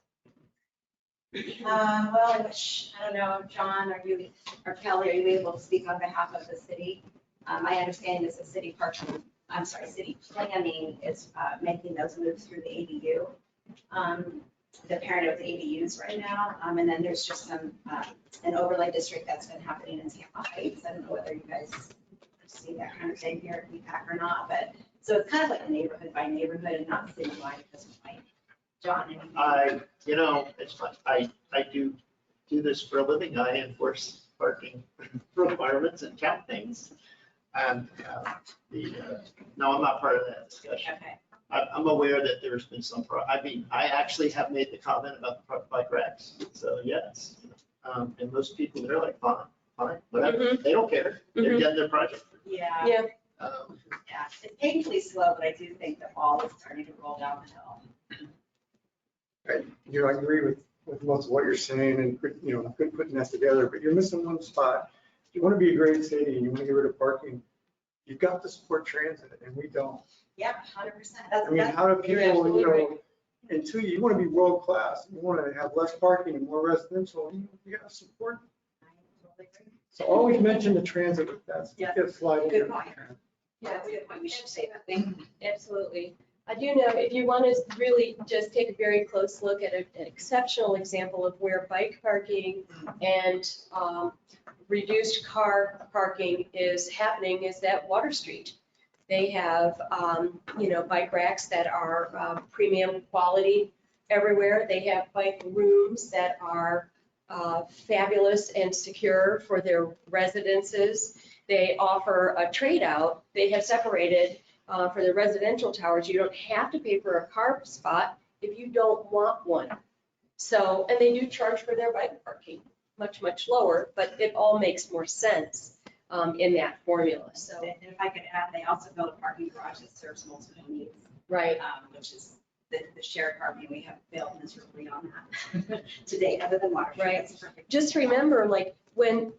Well, I wish, I don't know, John, or Kelly, are you able to speak on behalf of the city? My understanding is that city planning is making those moves through the ADU. The parent of the ADUs right now. And then there's just an overlay district that's been happening in Tampa Heights. I don't know whether you guys see that kind of thing here at BPAC or not, but so it's kind of like neighborhood by neighborhood and not citywide at this point. John, anything? It's fun. I do this for a living. I enforce parking requirements and count things. And no, I'm not part of that discussion. Okay. I'm aware that there's been some, I actually have made the comment about the bike racks. So yes, and most people, they're like, fine, whatever. Mm-hmm. They don't care. They're getting their project. Yeah. Yeah. Yeah, it's painfully slow, but I do think the ball is starting to roll down the hill. I agree with most of what you're saying and, good putting that together, but you're missing one spot. If you want to be a great city and you want to get rid of parking, you've got to support transit, and we don't. Yeah, 100%. How do people, and two, you want to be world class. You want to have less parking and more residential. You got to support. So always mention the transit with that. Yeah. Get a slide in Good there. point. Yeah, that's a good point. We should say that thing. Absolutely. I do know if you want to really just take a very close look at an exceptional example of where bike parking and reduced car parking is happening is that Water Street. They have, bike racks that are premium quality everywhere. They have bike rooms that are fabulous and secure for their residences. They offer a trade out. They have separated for the residential towers. You don't have to pay for a car spot if you don't want one. So, and they do charge for their bike parking, much, much lower, but it all makes more sense in that formula. So, And if I could add, they also built a parking garage that serves multiple needs. right. Which is the shared parking. We have failed miserably on that to date, other than water. Right. Just remember, like when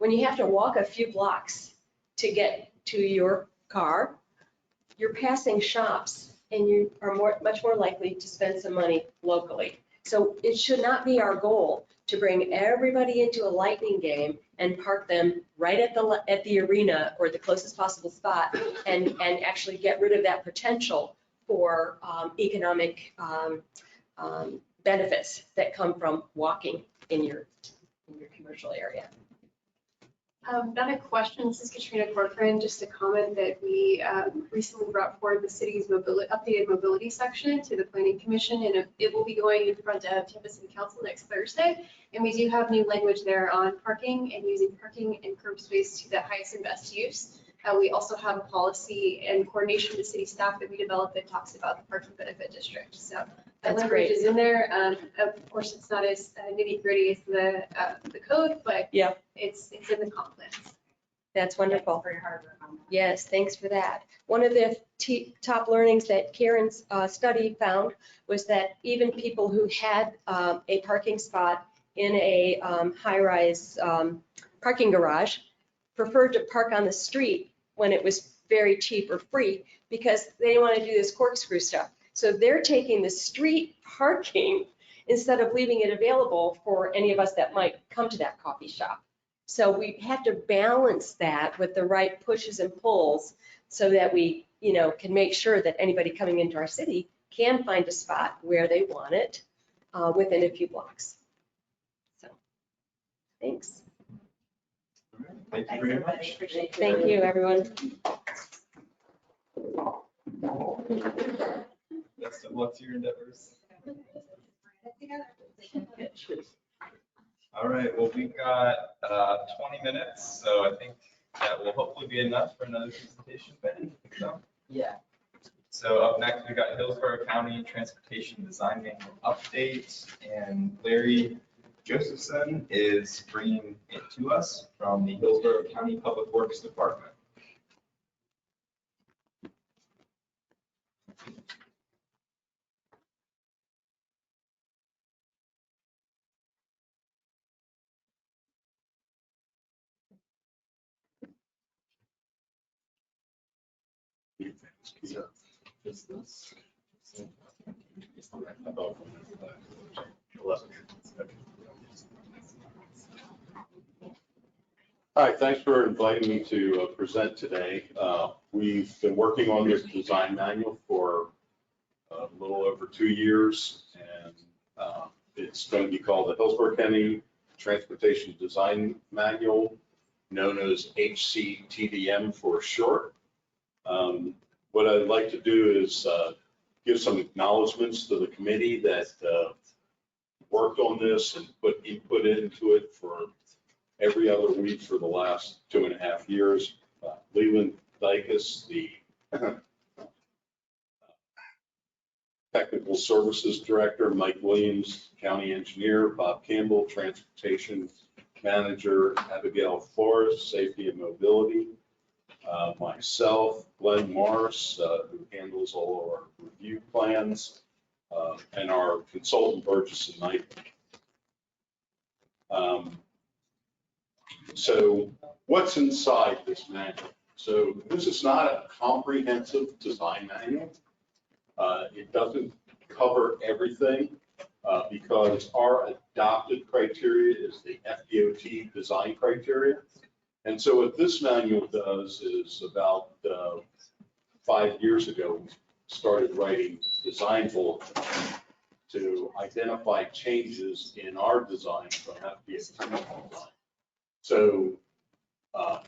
you have to walk a few blocks to get to your car, you're passing shops and you are much more likely to spend some money locally. So it should not be our goal to bring everybody into a Lightning game and park them right at the arena or the closest possible spot and actually get rid of that potential for economic benefits that come from walking in your commercial area. Not a question, this is Katrina Corcoran, just a comment that we recently brought forward the city's updated mobility section to the Planning Commission, and it will be going in front of Tampa City Council next Thursday. And we do have new language there on parking and using parking and curb space to the highest and best use. We also have a policy and coordination with city staff that we developed that talks about the parking benefit district. So that That's language great. is in there. Of course, it's not as nitty gritty as the code, but Yeah, it's in the comp plans. that's wonderful. For your hard work on that. Yes, thanks for that. One of the top learnings that Karen's study found was that even people who had a parking spot in a high-rise parking garage preferred to park on the street when it was very cheap or free because they didn't want to do this corkscrew stuff. So they're taking the street parking instead of leaving it available for any of us that might come to that coffee shop. So we have to balance that with the right pushes and pulls so that we, can make sure that anybody coming into our city can find a spot where they want it within a few blocks. So, thanks. Thank you very much. Thank you, everyone. Best of luck to your endeavors. All right, well, we've got 20 minutes, so I think that will hopefully be enough for another presentation, Ben. So, Yeah. so up next, we've got Hillsborough County Transportation Design Manual Update, and Larry Josephson is bringing it to us from the Hillsborough County Public Works Department. Hi, thanks for inviting me to present today. We've been working on this design manual for a little over 2 years, and it's going to be called the Hillsborough County Transportation Design Manual, known as HCTDM for short. What I'd like to do is give some acknowledgments to the committee that worked on this and put input into it for every other week for the last 2.5 years. Leland Dykes, the Technical Services Director, Mike Williams, County Engineer, Bob Campbell, Transportation Manager, Abigail Forrest, Safety and Mobility, myself, Glenn Morris, who handles all of our review plans, and our consultant, Burgess and Knight. So what's inside this manual? So this is not a comprehensive design manual. It doesn't cover everything because our adopted criteria is the FDOT design criteria. And so what this manual does is about 5 years ago, we started writing design bulletins to identify changes in our design from FDOT design. So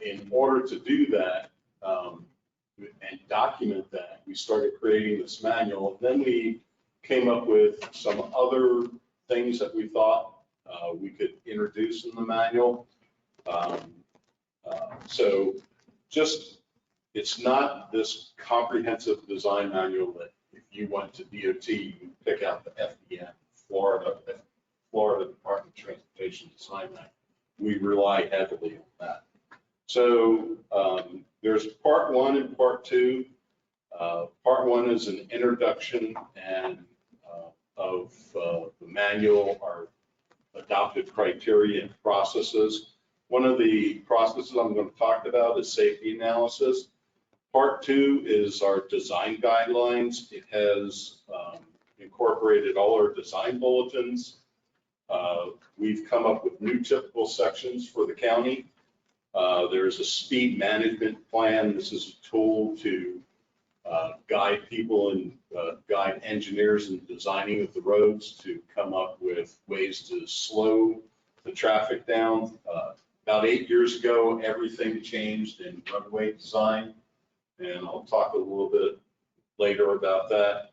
in order to do that, and document that. We started creating this manual. Then we came up with some other things that we thought we could introduce in the manual. So just, it's not this comprehensive design manual that if you went to DOT, you pick out the FDM, Florida Department of Transportation Design Manual. We rely heavily on that. So there's part 1 and part 2. Part 1 is an introduction and of the manual, our adopted criteria and processes. One of the processes I'm going to talk about is safety analysis. Part 2 is our design guidelines. It has incorporated all our design bulletins. We've come up with new typical sections for the county. There's a speed management plan. This is a tool to guide people and guide engineers in designing of the roads to come up with ways to slow the traffic down. About 8 years ago, everything changed in roadway design, and I'll talk a little bit later about that.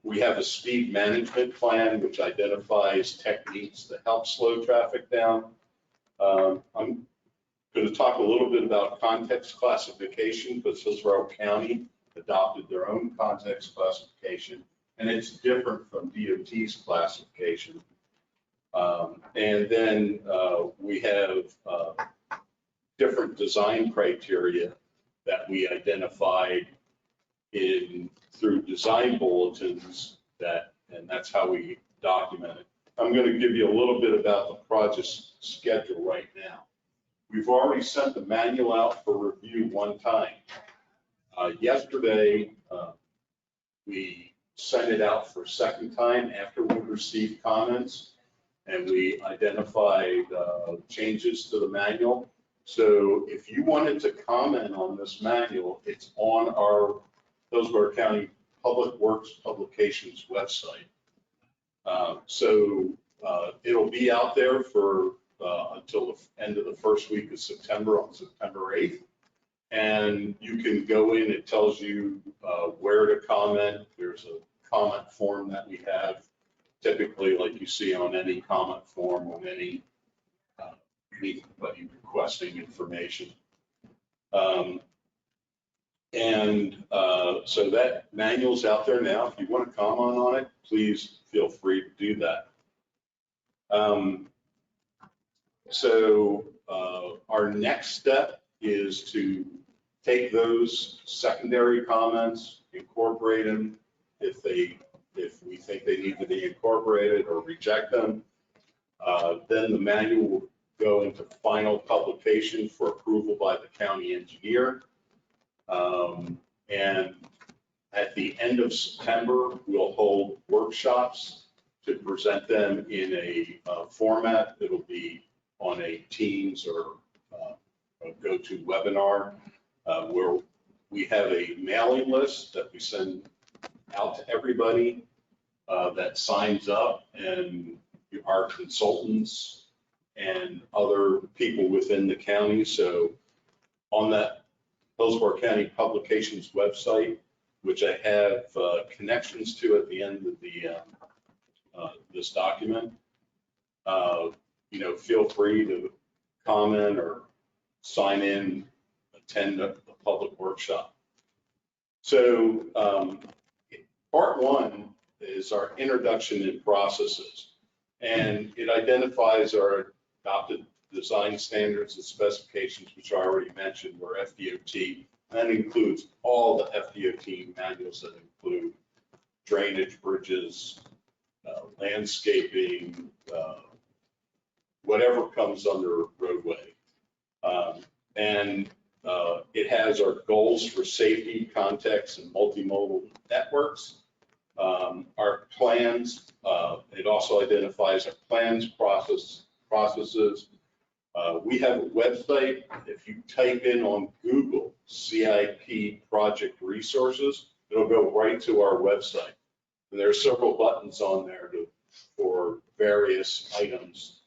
We have a speed management plan, which identifies techniques to help slow traffic down. I'm going to talk a little bit about context classification, because Hillsborough County adopted their own context classification, and it's different from DOT's classification. And then we have different design criteria that we identified through design bulletins, and that's how we document it. I'm going to give you a little bit about the project schedule right now. We've already sent the manual out for review one time. Yesterday, we sent it out for a second time after we received comments, and we identified changes to the manual. So if you wanted to comment on this manual, it's on our Hillsborough County Public Works Publications website. So it'll be out there for until the end of the first week of September, on September 8th. And you can go in, it tells you where to comment. There's a comment form that we have, typically like you see on any comment form on anybody requesting information. So that manual's out there now. If you want to comment on it, please feel free to do that. Our next step is to take those secondary comments, incorporate them if we think they need to be incorporated, or reject them. Then the manual will go into final publication for approval by the county engineer. And at the end of September, we'll hold workshops to present them in a format that'll be on a Teams or a go-to webinar, where we have a mailing list that we send out to everybody that signs up, and our consultants and other people within the county. So on that Hillsborough County Publications website, which I have connections to at the end of the this document, feel free to comment or sign in, attend a public workshop. So part 1 is our introduction in processes, and it identifies our adopted design standards and specifications, which I already mentioned were FDOT. That includes all the FDOT manuals that include drainage, bridges, landscaping, whatever comes under roadway. It has our goals for safety, context, and multimodal networks. Our plans, it also identifies our plans, processes. We have a website. If you type in on Google CIP project resources, it'll go right to our website. And there are several buttons on there for various items.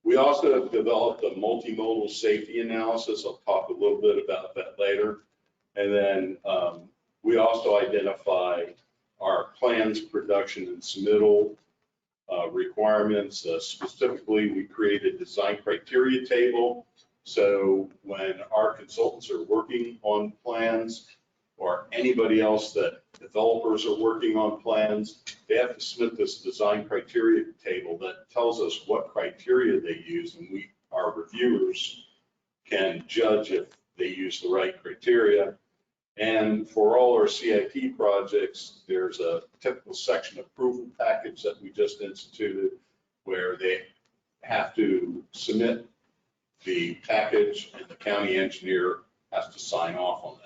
We also have developed a multimodal safety analysis. I'll talk a little bit about that later. And then we also identify our plans, production, and submittal requirements. Specifically, we created a design criteria table. So when our consultants are working on plans, or anybody else that developers are working on plans, they have to submit this design criteria table that tells us what criteria they use, and our reviewers can judge if they use the right criteria. And for all our CIP projects, there's a typical section approval package that we just instituted where they have to submit the package and the county engineer has to sign off on that.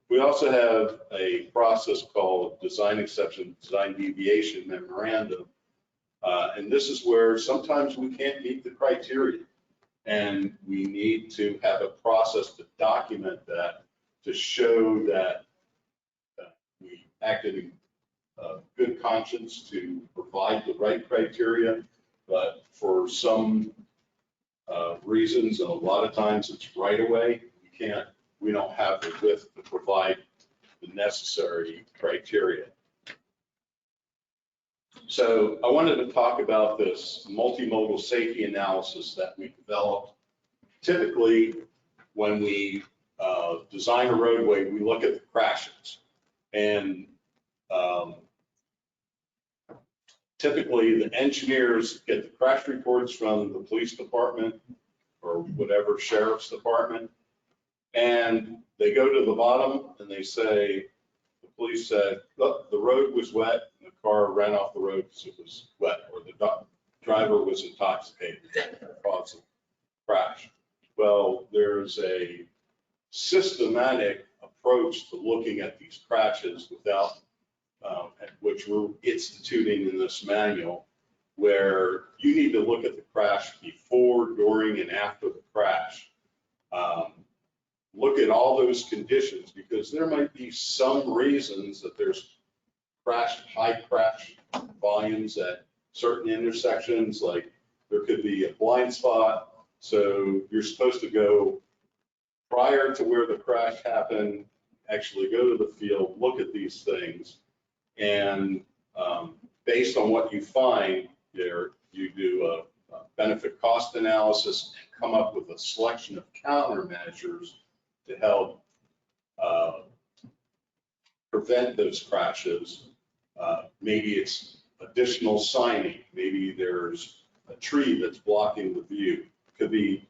We also have a process called design exception, design deviation memorandum. And this is where sometimes we can't meet the criteria. And we need to have a process to document that, to show that we acted in good conscience to provide the right criteria. But for some reasons, and a lot of times it's right away, we don't have the width to provide the necessary criteria. So I wanted to talk about this multimodal safety analysis that we developed. Typically, when we design a roadway, we look at the crashes. And typically, the engineers get the crash reports from the police department or whatever sheriff's department. And they go to the bottom and they say, the police said, look, the road was wet and the car ran off the road because it was wet, or the driver was intoxicated and caused the crash. Well, there's a systematic approach to looking at these crashes without, which we're instituting in this manual, where you need to look at the crash before, during, and after the crash. Look at all those conditions, because there might be some reasons that there's high crash volumes at certain intersections, like there could be a blind spot. So you're supposed to go prior to where the crash happened, actually go to the field, look at these things, and based on what you find there, you do a benefit cost analysis and come up with a selection of countermeasures to help prevent those crashes. Maybe it's additional signing. Maybe there's a tree that's blocking the view. Could be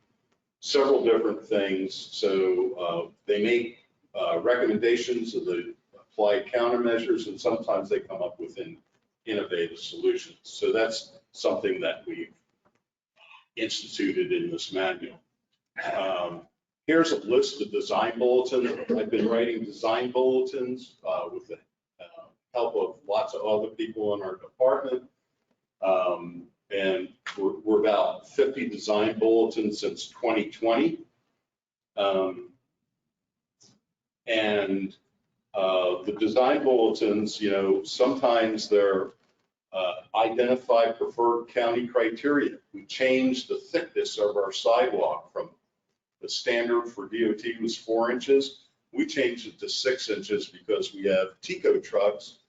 several different things. So they make recommendations of the applied countermeasures, and sometimes they come up with innovative solutions. So that's something that we've instituted in this manual. Here's a list of design bulletins. I've been writing design bulletins with the help of lots of other people in our department. And we're about 50 design bulletins since 2020. And the design bulletins, sometimes they're identify preferred county criteria. We changed the thickness of our sidewalk from the standard for DOT was 4 inches. We changed it to 6 inches because we have TICO trucks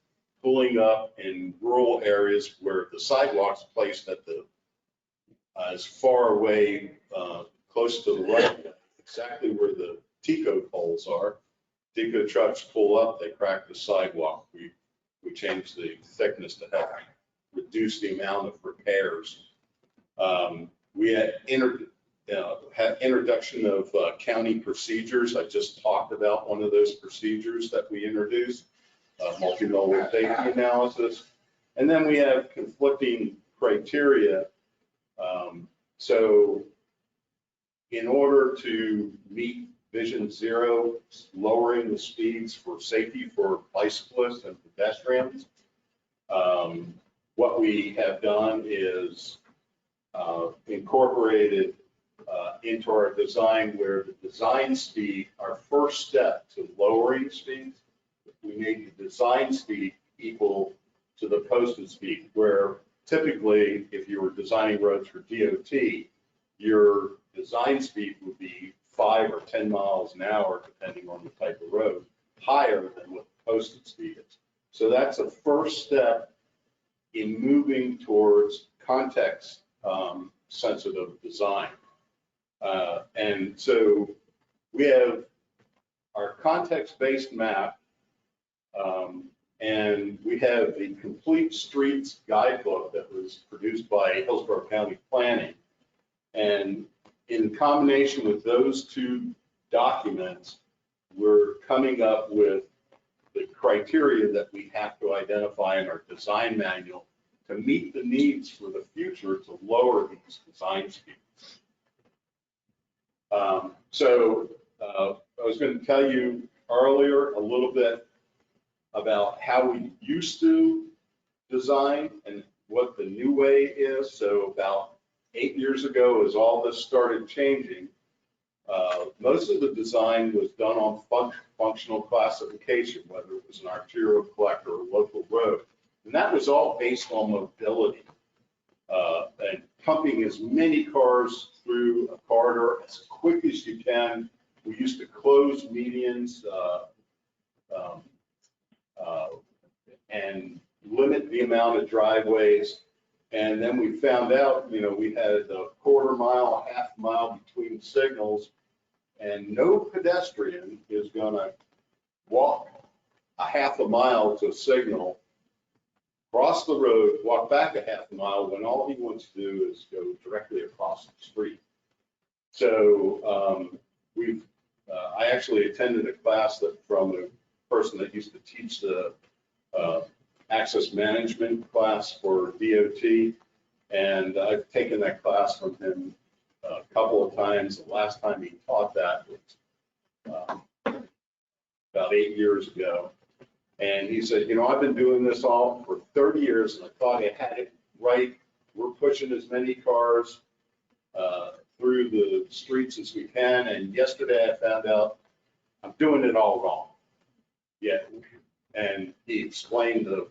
pulling up in rural areas where the sidewalk's placed at the as far away, close to the right, exactly where the TICO poles are. TICO trucks pull up, they crack the sidewalk. We changed the thickness to help reduce the amount of repairs. We had introduction of county procedures. I just talked about one of those procedures that we introduced, multimodal safety analysis. And then we have conflicting criteria. So in order to meet Vision Zero, lowering the speeds for safety for bicyclists and pedestrians, what we have done is incorporated into our design where the design speed, our first step to lowering speeds, we made the design speed equal to the posted speed, where typically, if you were designing roads for DOT, your design speed would be 5 or 10 miles an hour, depending on the type of road, higher than what the posted speed is. So that's a first step in moving towards context sensitive design. And so we have our context-based map, and we have the Complete Streets Guidebook that was produced by Hillsborough County Planning. And in combination with those two documents, we're coming up with the criteria that we have to identify in our design manual to meet the needs for the future to lower these design speeds. I was going to tell you earlier a little bit about how we used to design and what the new way is. So about 8 years ago, as all this started changing, most of the design was done on functional classification, whether it was an arterial collector or local road. And that was all based on mobility and pumping as many cars through a corridor as quick as you can. We used to close medians and limit the amount of driveways. And then we found out, we had a quarter mile, half mile between signals, and no pedestrian is going to walk a half a mile to a signal, cross the road, walk back a half a mile when all he wants to do is go directly across the street. So I actually attended a class from a person that used to teach the access management class for DOT, and I've taken that class from him a couple of times. The last time he taught that was about 8 years ago. And he said, I've been doing this all for 30 years, and I thought I had it right. We're pushing as many cars through the streets as we can. And yesterday I found out I'm doing it all wrong. Yeah. And he explained the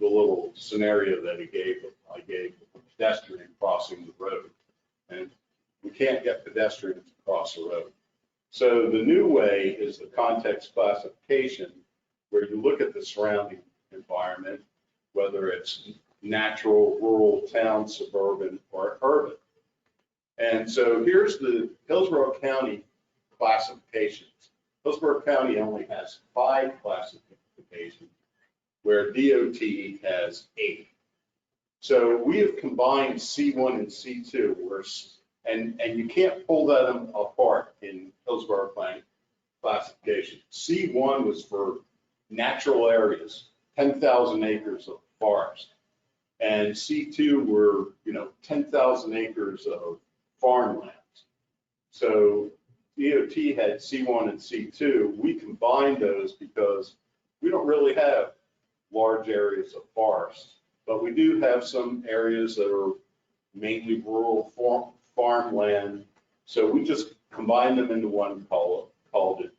little scenario that I gave a pedestrian crossing the road. And we can't get pedestrians to cross the road. So the new way is the context classification, where you look at the surrounding environment, whether it's natural, rural, town, suburban, or urban. And so here's the Hillsborough County classifications. Hillsborough County only has 5 classifications, where DOT has 8. So we have combined C1 and C2, and you can't pull them apart in Hillsborough County classification. C1 was for natural areas, 10,000 acres of forest. And C2 were, 10,000 acres of farmlands. So DOT had C1 and C2. We combined those because we don't really have large areas of forest, but we do have some areas that are mainly rural farmland. So we just combined them into one called it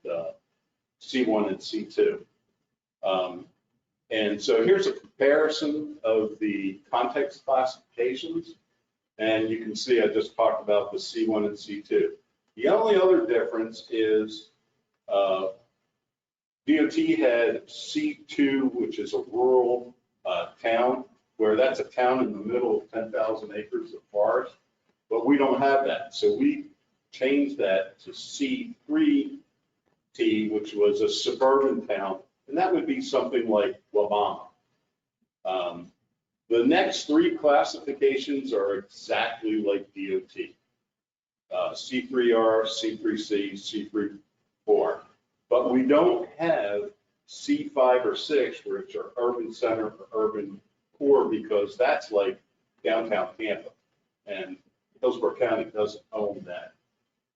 C1 and C2. And so here's a comparison of the context classifications. And you can see I just talked about the C1 and C2. The only other difference is DOT had C2, which is a rural town, where that's a town in the middle of 10,000 acres of forest, but we don't have that. So we changed that to C3T, which was a suburban town, and that would be something like Wabama. The next 3 classifications are exactly like DOT. C3R, C3C, C34. But we don't have C5 or 6, which are urban center or urban core, because that's like downtown Tampa. And Hillsborough County doesn't own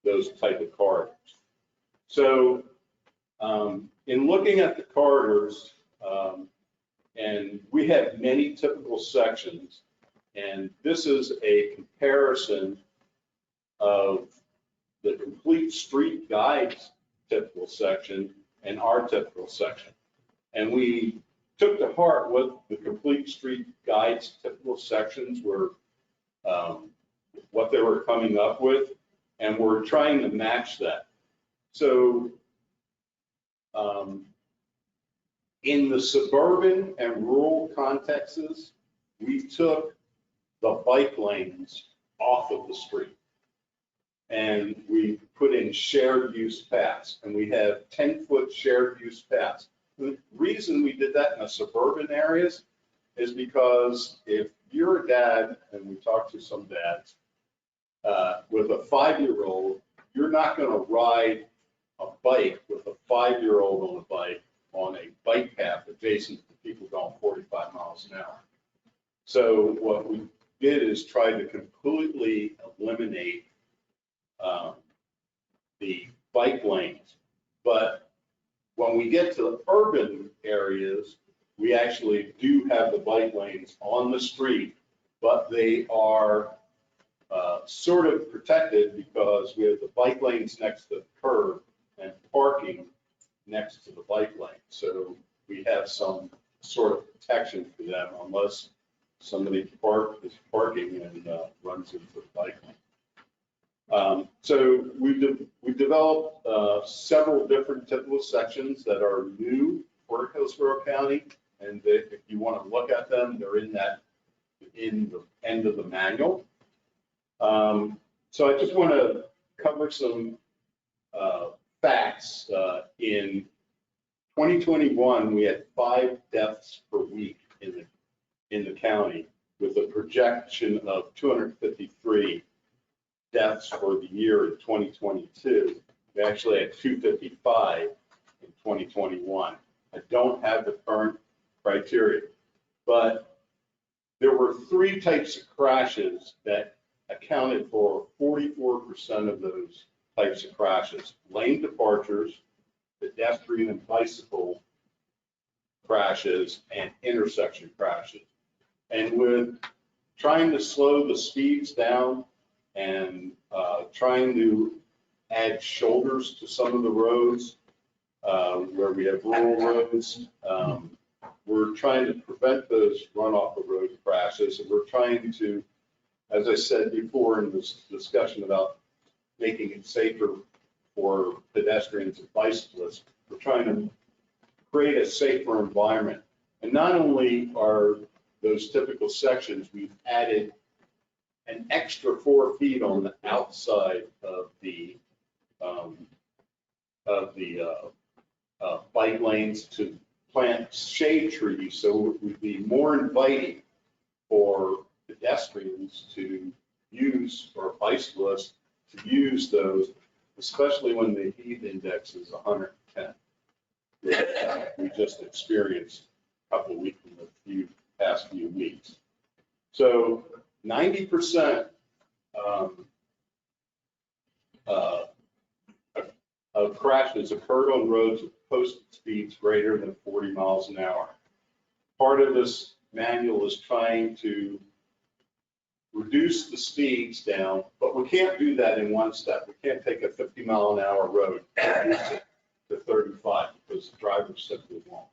those type of corridors. So in looking at the corridors, and we have many typical sections, and this is a comparison of the Complete Street Guides typical section and our typical section. And we took to heart what the complete street guides typical sections were, what they were coming up with, and we're trying to match that. So in the suburban and rural contexts, we took the bike lanes off of the street. And we put in shared use paths, and we have 10-foot shared use paths. The reason we did that in the suburban areas is because if you're a dad, and we talked to some dads, with a 5-year-old, you're not going to ride a bike with a 5-year-old on a bike on a bike path adjacent to people going 45 miles an hour. So what we did is try to completely eliminate the bike lanes. But when we get to the urban areas, we actually do have the bike lanes on the street, but they are sort of protected because we have the bike lanes next to the curb and parking next to the bike lane. So we have some sort of protection for them unless somebody is parking and runs into the bike lane. So we've developed several different typical sections that are new for Hillsborough County, and if you want to look at them, they're in the end of the manual. So I just want to cover some facts. In 2021, we had 5 deaths per week in the county, with a projection of 253 deaths for the year in 2022. We actually had 255 in 2021. I don't have the current criteria, but there were 3 types of crashes that accounted for 44% of those types of crashes: lane departures, pedestrian and bicycle crashes, and intersection crashes. And with trying to slow the speeds down and trying to add shoulders to some of the roads where we have rural roads, we're trying to prevent those run-off the road crashes. And we're trying to, as I said before in this discussion about making it safer for pedestrians and bicyclists, we're trying to create a safer environment. And not only are those typical sections, we've added an extra 4 feet on the outside of the bike lanes to plant shade trees, so it would be more inviting for pedestrians to use, or bicyclists to use those, especially when the heat index is 110. We just experienced a couple of weeks in the past few weeks. So 90% of crashes occurred on roads with posted speeds greater than 40 miles an hour. Part of this manual is trying to reduce the speeds down, but we can't do that in one step. We can't take a 50-mile-an-hour road and reduce it to 35 because the drivers simply won't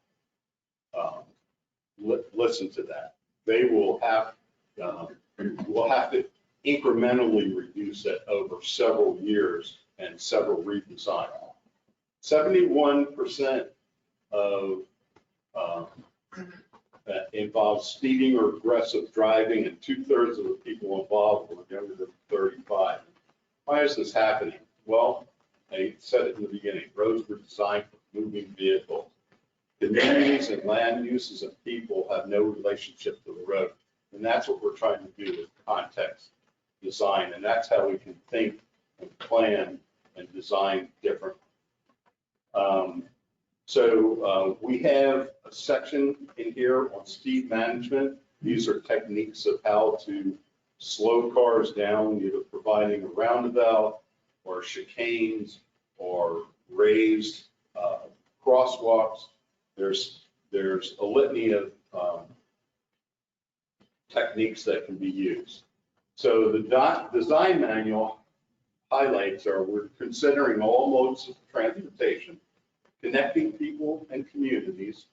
listen to that. They will have, we'll have to incrementally reduce it over several years and several redesigns. 71% of that involves speeding or aggressive driving, and 2/3 of the people involved were younger than 35. Why is this happening? Well, I said it in the beginning, roads were designed for moving vehicles. Communities and land uses of people have no relationship to the road. And that's what we're trying to do with context design. And that's how we can think and plan and design differently. So we have a section in here on speed management. These are techniques of how to slow cars down, either providing a roundabout or chicanes or raised crosswalks. There's a litany of techniques that can be used. So the design manual highlights are we're considering all modes of transportation, connecting people and communities,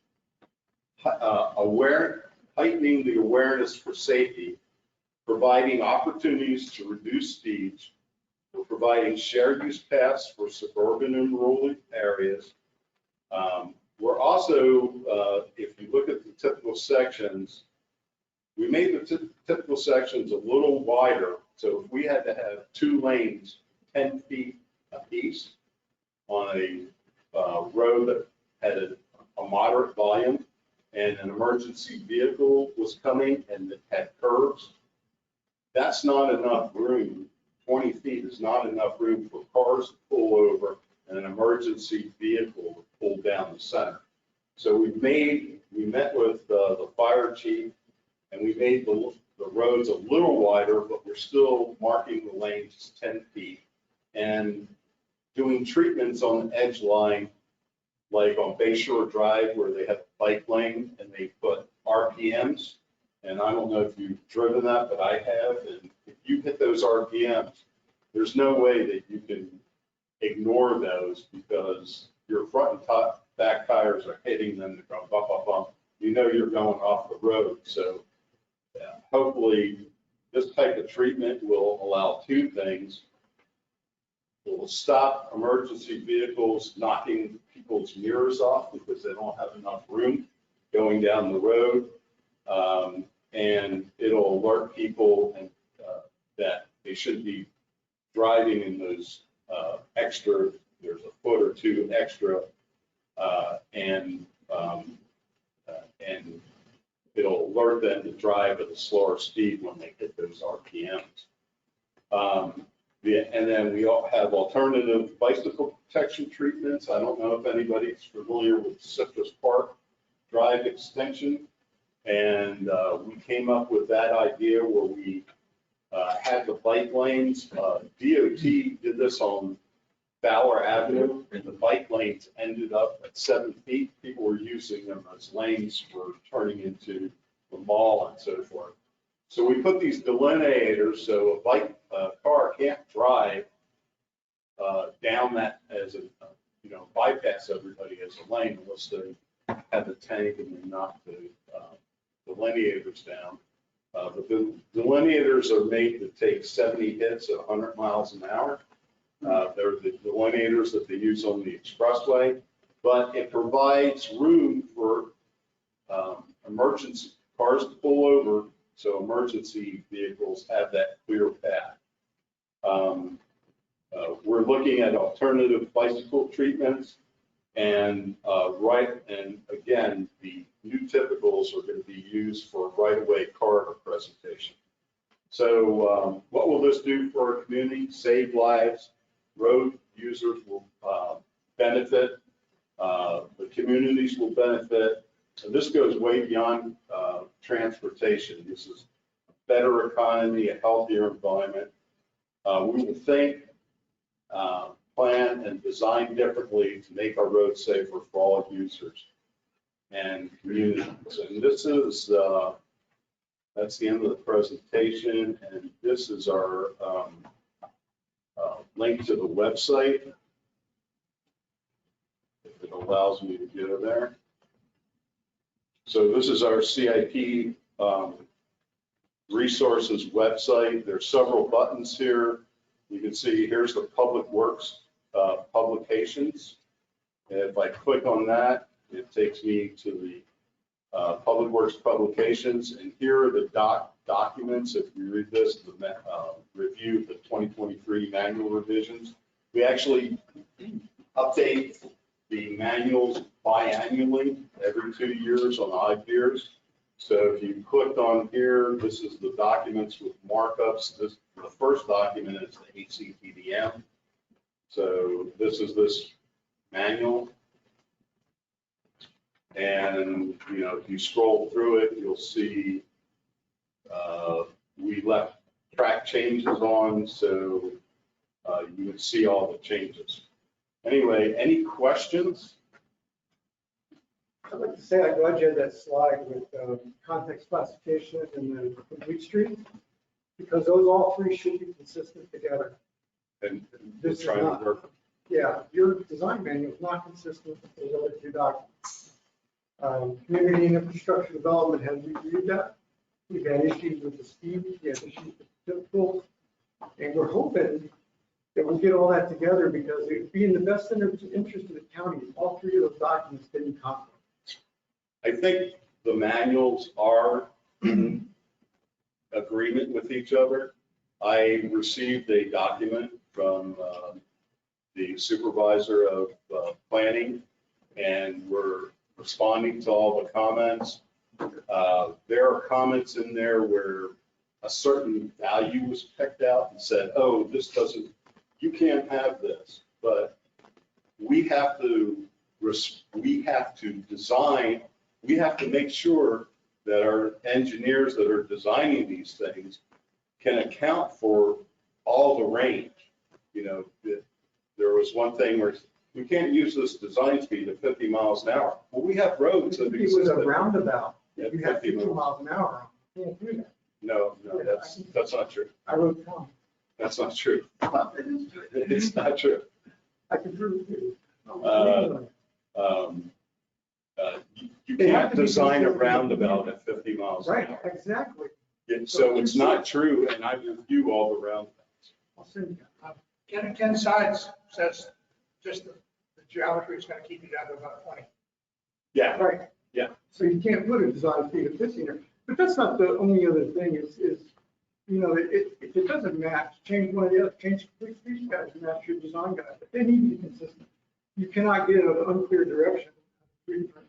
heightening the awareness for safety, providing opportunities to reduce speeds. We're providing shared use paths for suburban and rural areas. We're also, if you look at the typical sections, we made the typical sections a little wider. So if we had to have 2 lanes, 10 feet apiece on a road that had a moderate volume and an emergency vehicle was coming and it had curves, that's not enough room. 20 feet is not enough room for cars to pull over and an emergency vehicle to pull down the center. So we met with the fire chief and we made the roads a little wider, but we're still marking the lanes 10 feet and doing treatments on the edge line, like on Bayshore Drive where they have bike lane and they put RPMs. And I don't know if you've driven that, but I have. And if you hit those RPMs, there's no way that you can ignore those because your front and back tires are hitting them to go bump, bump, bump. You know you're going off the road. So hopefully this type of treatment will allow 2 things. It will stop emergency vehicles knocking people's mirrors off because they don't have enough room going down the road. And it'll alert people that they should be driving in those extra, there's a foot or 2 extra, and it'll alert them to drive at a slower speed when they hit those RPMs. And then we all have alternative bicycle protection treatments. I don't know if anybody's familiar with Citrus Park Drive extension. And we came up with that idea where we had the bike lanes. DOT did this on Fowler Avenue, and the bike lanes ended up at 7 feet. People were using them as lanes for turning into the mall and so forth. So we put these delineators so a car can't drive down that as a, bypass everybody as a lane unless they have the tank and they knock the delineators down. But the delineators are made to take 70 hits at 100 miles an hour. They're the delineators that they use on the expressway, but it provides room for emergency cars to pull over so emergency vehicles have that clear path. We're looking at alternative bicycle treatments and again, the new typicals are going to be used for right-of-way corridor presentation. So what will this do for our community? Save lives, road users will benefit, the communities will benefit, and this goes way beyond transportation. This is a better economy, a healthier environment. We will think, plan, and design differently to make our roads safer for all users and communities. And this is, that's the end of the presentation, and this is our link to the website, if it allows me to go there. So this is our CIP resources website. There's several buttons here. You can see here's the Public Works publications. And if I click on that, it takes me to the Public Works publications. And here are the documents. If you read this, the review of the 2023 manual revisions. We actually update the manuals biannually every 2 years on odd years. So if you clicked on here, this is the documents with markups. The first document is the HCPDM. So this is this manual. And, if you scroll through it, you'll see we left track changes on, so you can see all the changes. Anyway, any questions? I'd like to say I'm glad you had that slide with context classification and then complete streets, because those all 3 should be consistent together. And This is trying not. to work. Yeah, your design manual is not consistent with those other 2 documents. Community and infrastructure development has reviewed that. We've had issues with the speed, we had issues with the typical, and we're hoping that we'll get all that together because it'd be in the best interest of the county, if all three of those documents didn't conflict. I think the manuals are in agreement with each other. I received a document from the supervisor of planning, and we're responding to all the comments. There are comments in there where a certain value was picked out and said, oh, this doesn't, you can't have this. But we have to design, we have to make sure that our engineers that are designing these things can account for all the range. You know, there was one thing where we can't use this design speed of 50 miles an hour. Well, we have roads that It was exist a at roundabout. at You have 50 50 miles. miles an hour. You can't do that. No, that's not true. I wrote down. That's not true. It's not true. I can prove it to you. You They have can't to be design a considered- roundabout at 50 miles an Right, hour. exactly. So it's not true, and I review all the roundabouts. I'll send you. Ken Sides says just the geometry is going to keep you down to about 20. Yeah. Right. Yeah. So you can't put a design speed of 50 there. But that's not the only other thing is, you know, if it doesn't match, change one of the other, change these guys to match your design guide. But they need to be consistent. You cannot get an unclear direction. Three different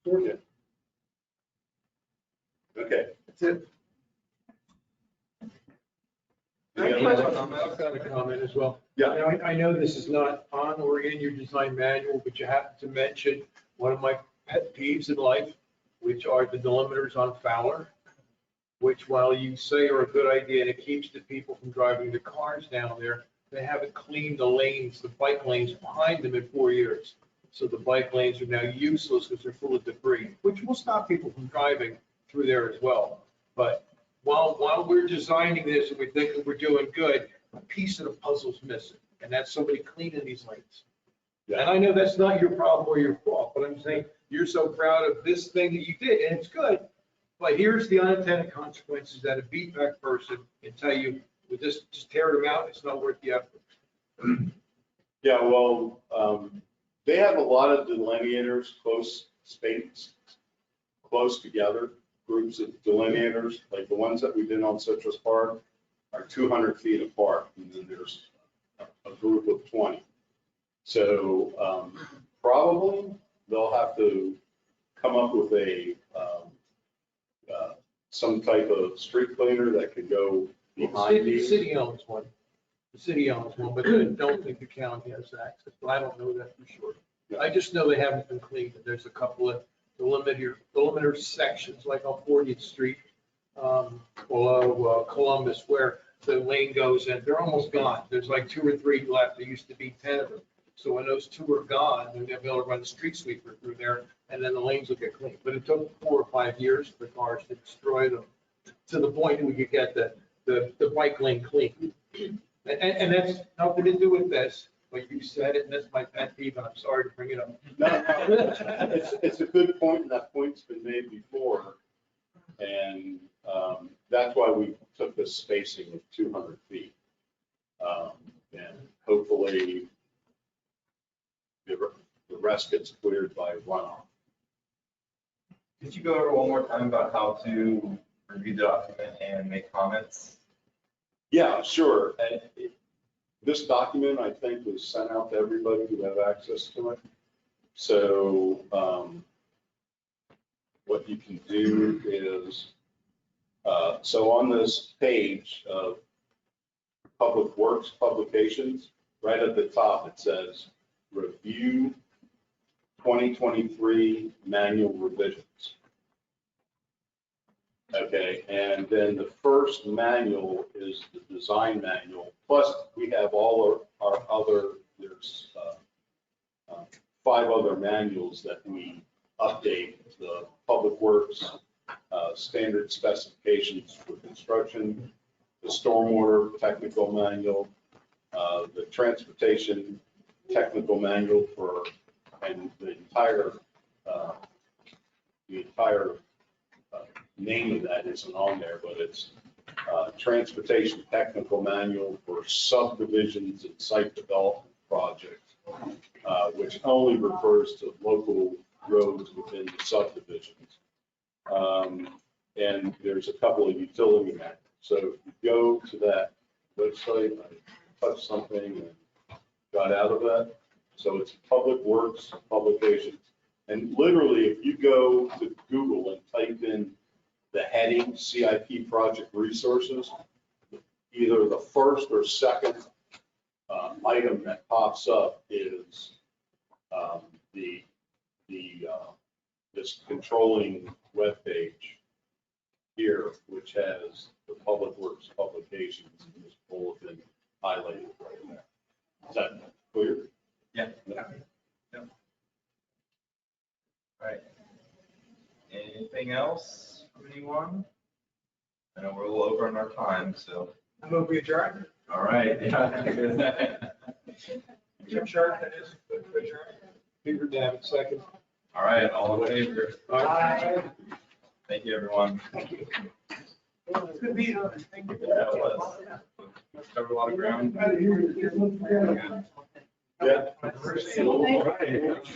sources. Okay. That's it. Any other I've got a comment as well. Yeah. Now, I know this is not on or in your design manual, but you happen to mention one of my pet peeves in life, which are the delimiters on Fowler, which while you say are a good idea and it keeps the people from driving the cars down there, they haven't cleaned the lanes, the bike lanes behind them in 4 years. So the bike lanes are now useless because they're full of debris, which will stop people from driving through there as well. But while we're designing this and we think that we're doing good, a piece of the puzzle's missing, and that's somebody cleaning these lanes. And I know that's not your problem or your fault, but I'm saying you're so proud of this thing that you did, and it's good. But here's the unintended consequences that a BPAC person can tell you, with this, just tear them out, it's not worth the effort. Yeah, well, they have a lot of delineators close together, groups of delineators, like the ones that we did on Citrus Park are 200 feet apart, and then there's a group of 20. So probably they'll have to come up with some type of street cleaner that could go behind The these. city owns one. The city owns one, but I don't think the county has access. But I don't know that for sure. I just know they haven't been cleaned. There's a couple of delimiter sections, like on 40th Street, below Columbus, where the lane goes in. They're almost gone. There's like 2 or 3 left. There used to be 10 of them. So when those 2 are gone, then they'll be able to run the street sweeper through there, and then the lanes will get cleaned. But it took 4 or 5 years for cars to destroy them to the point that we could get the bike lane clean. And that's nothing to do with this, but you said it, and that's my pet peeve, and I'm sorry to bring it up. No, it's a good point, and that point's been made before. And that's why we took this spacing of 200 feet. And hopefully the rest gets cleared by runoff. Could you go over one more time about how to review the document and make comments? Yeah, sure. And this document, I think, was sent out to everybody who have access to it. So what you can do is, so on this page of Public Works publications, right at the top, it says, review 2023 manual revisions. Okay, and then the first manual is the design manual. Plus, we have all of our other, there's 5 other manuals that we update: the Public Works standard specifications for construction, the stormwater technical manual, the transportation technical manual for, and the entire the entire name of that isn't on there, but it's Transportation Technical Manual for Subdivisions and Site Development Projects, which only refers to local roads within the subdivisions. And there's a couple of utility manuals. So if you go to that website, I touched something and got out of that. So it's Public Works publications. And literally, if you go to Google and type in the heading CIP project resources, either the first or second item that pops up is this controlling webpage here, which has the Public Works publications in this bulletin highlighted right there. Is that clear? Yeah. Yeah. All right. Anything else from anyone? I know we're a little over on our time, so. I move we adjourn. All right. Jim Sharp, that is. Peter Davitt, second. All right, all in favor? Aye. Thank you, everyone. Good meeting. Thank you. Yeah, it was. Covered a lot of ground. Yeah. All right.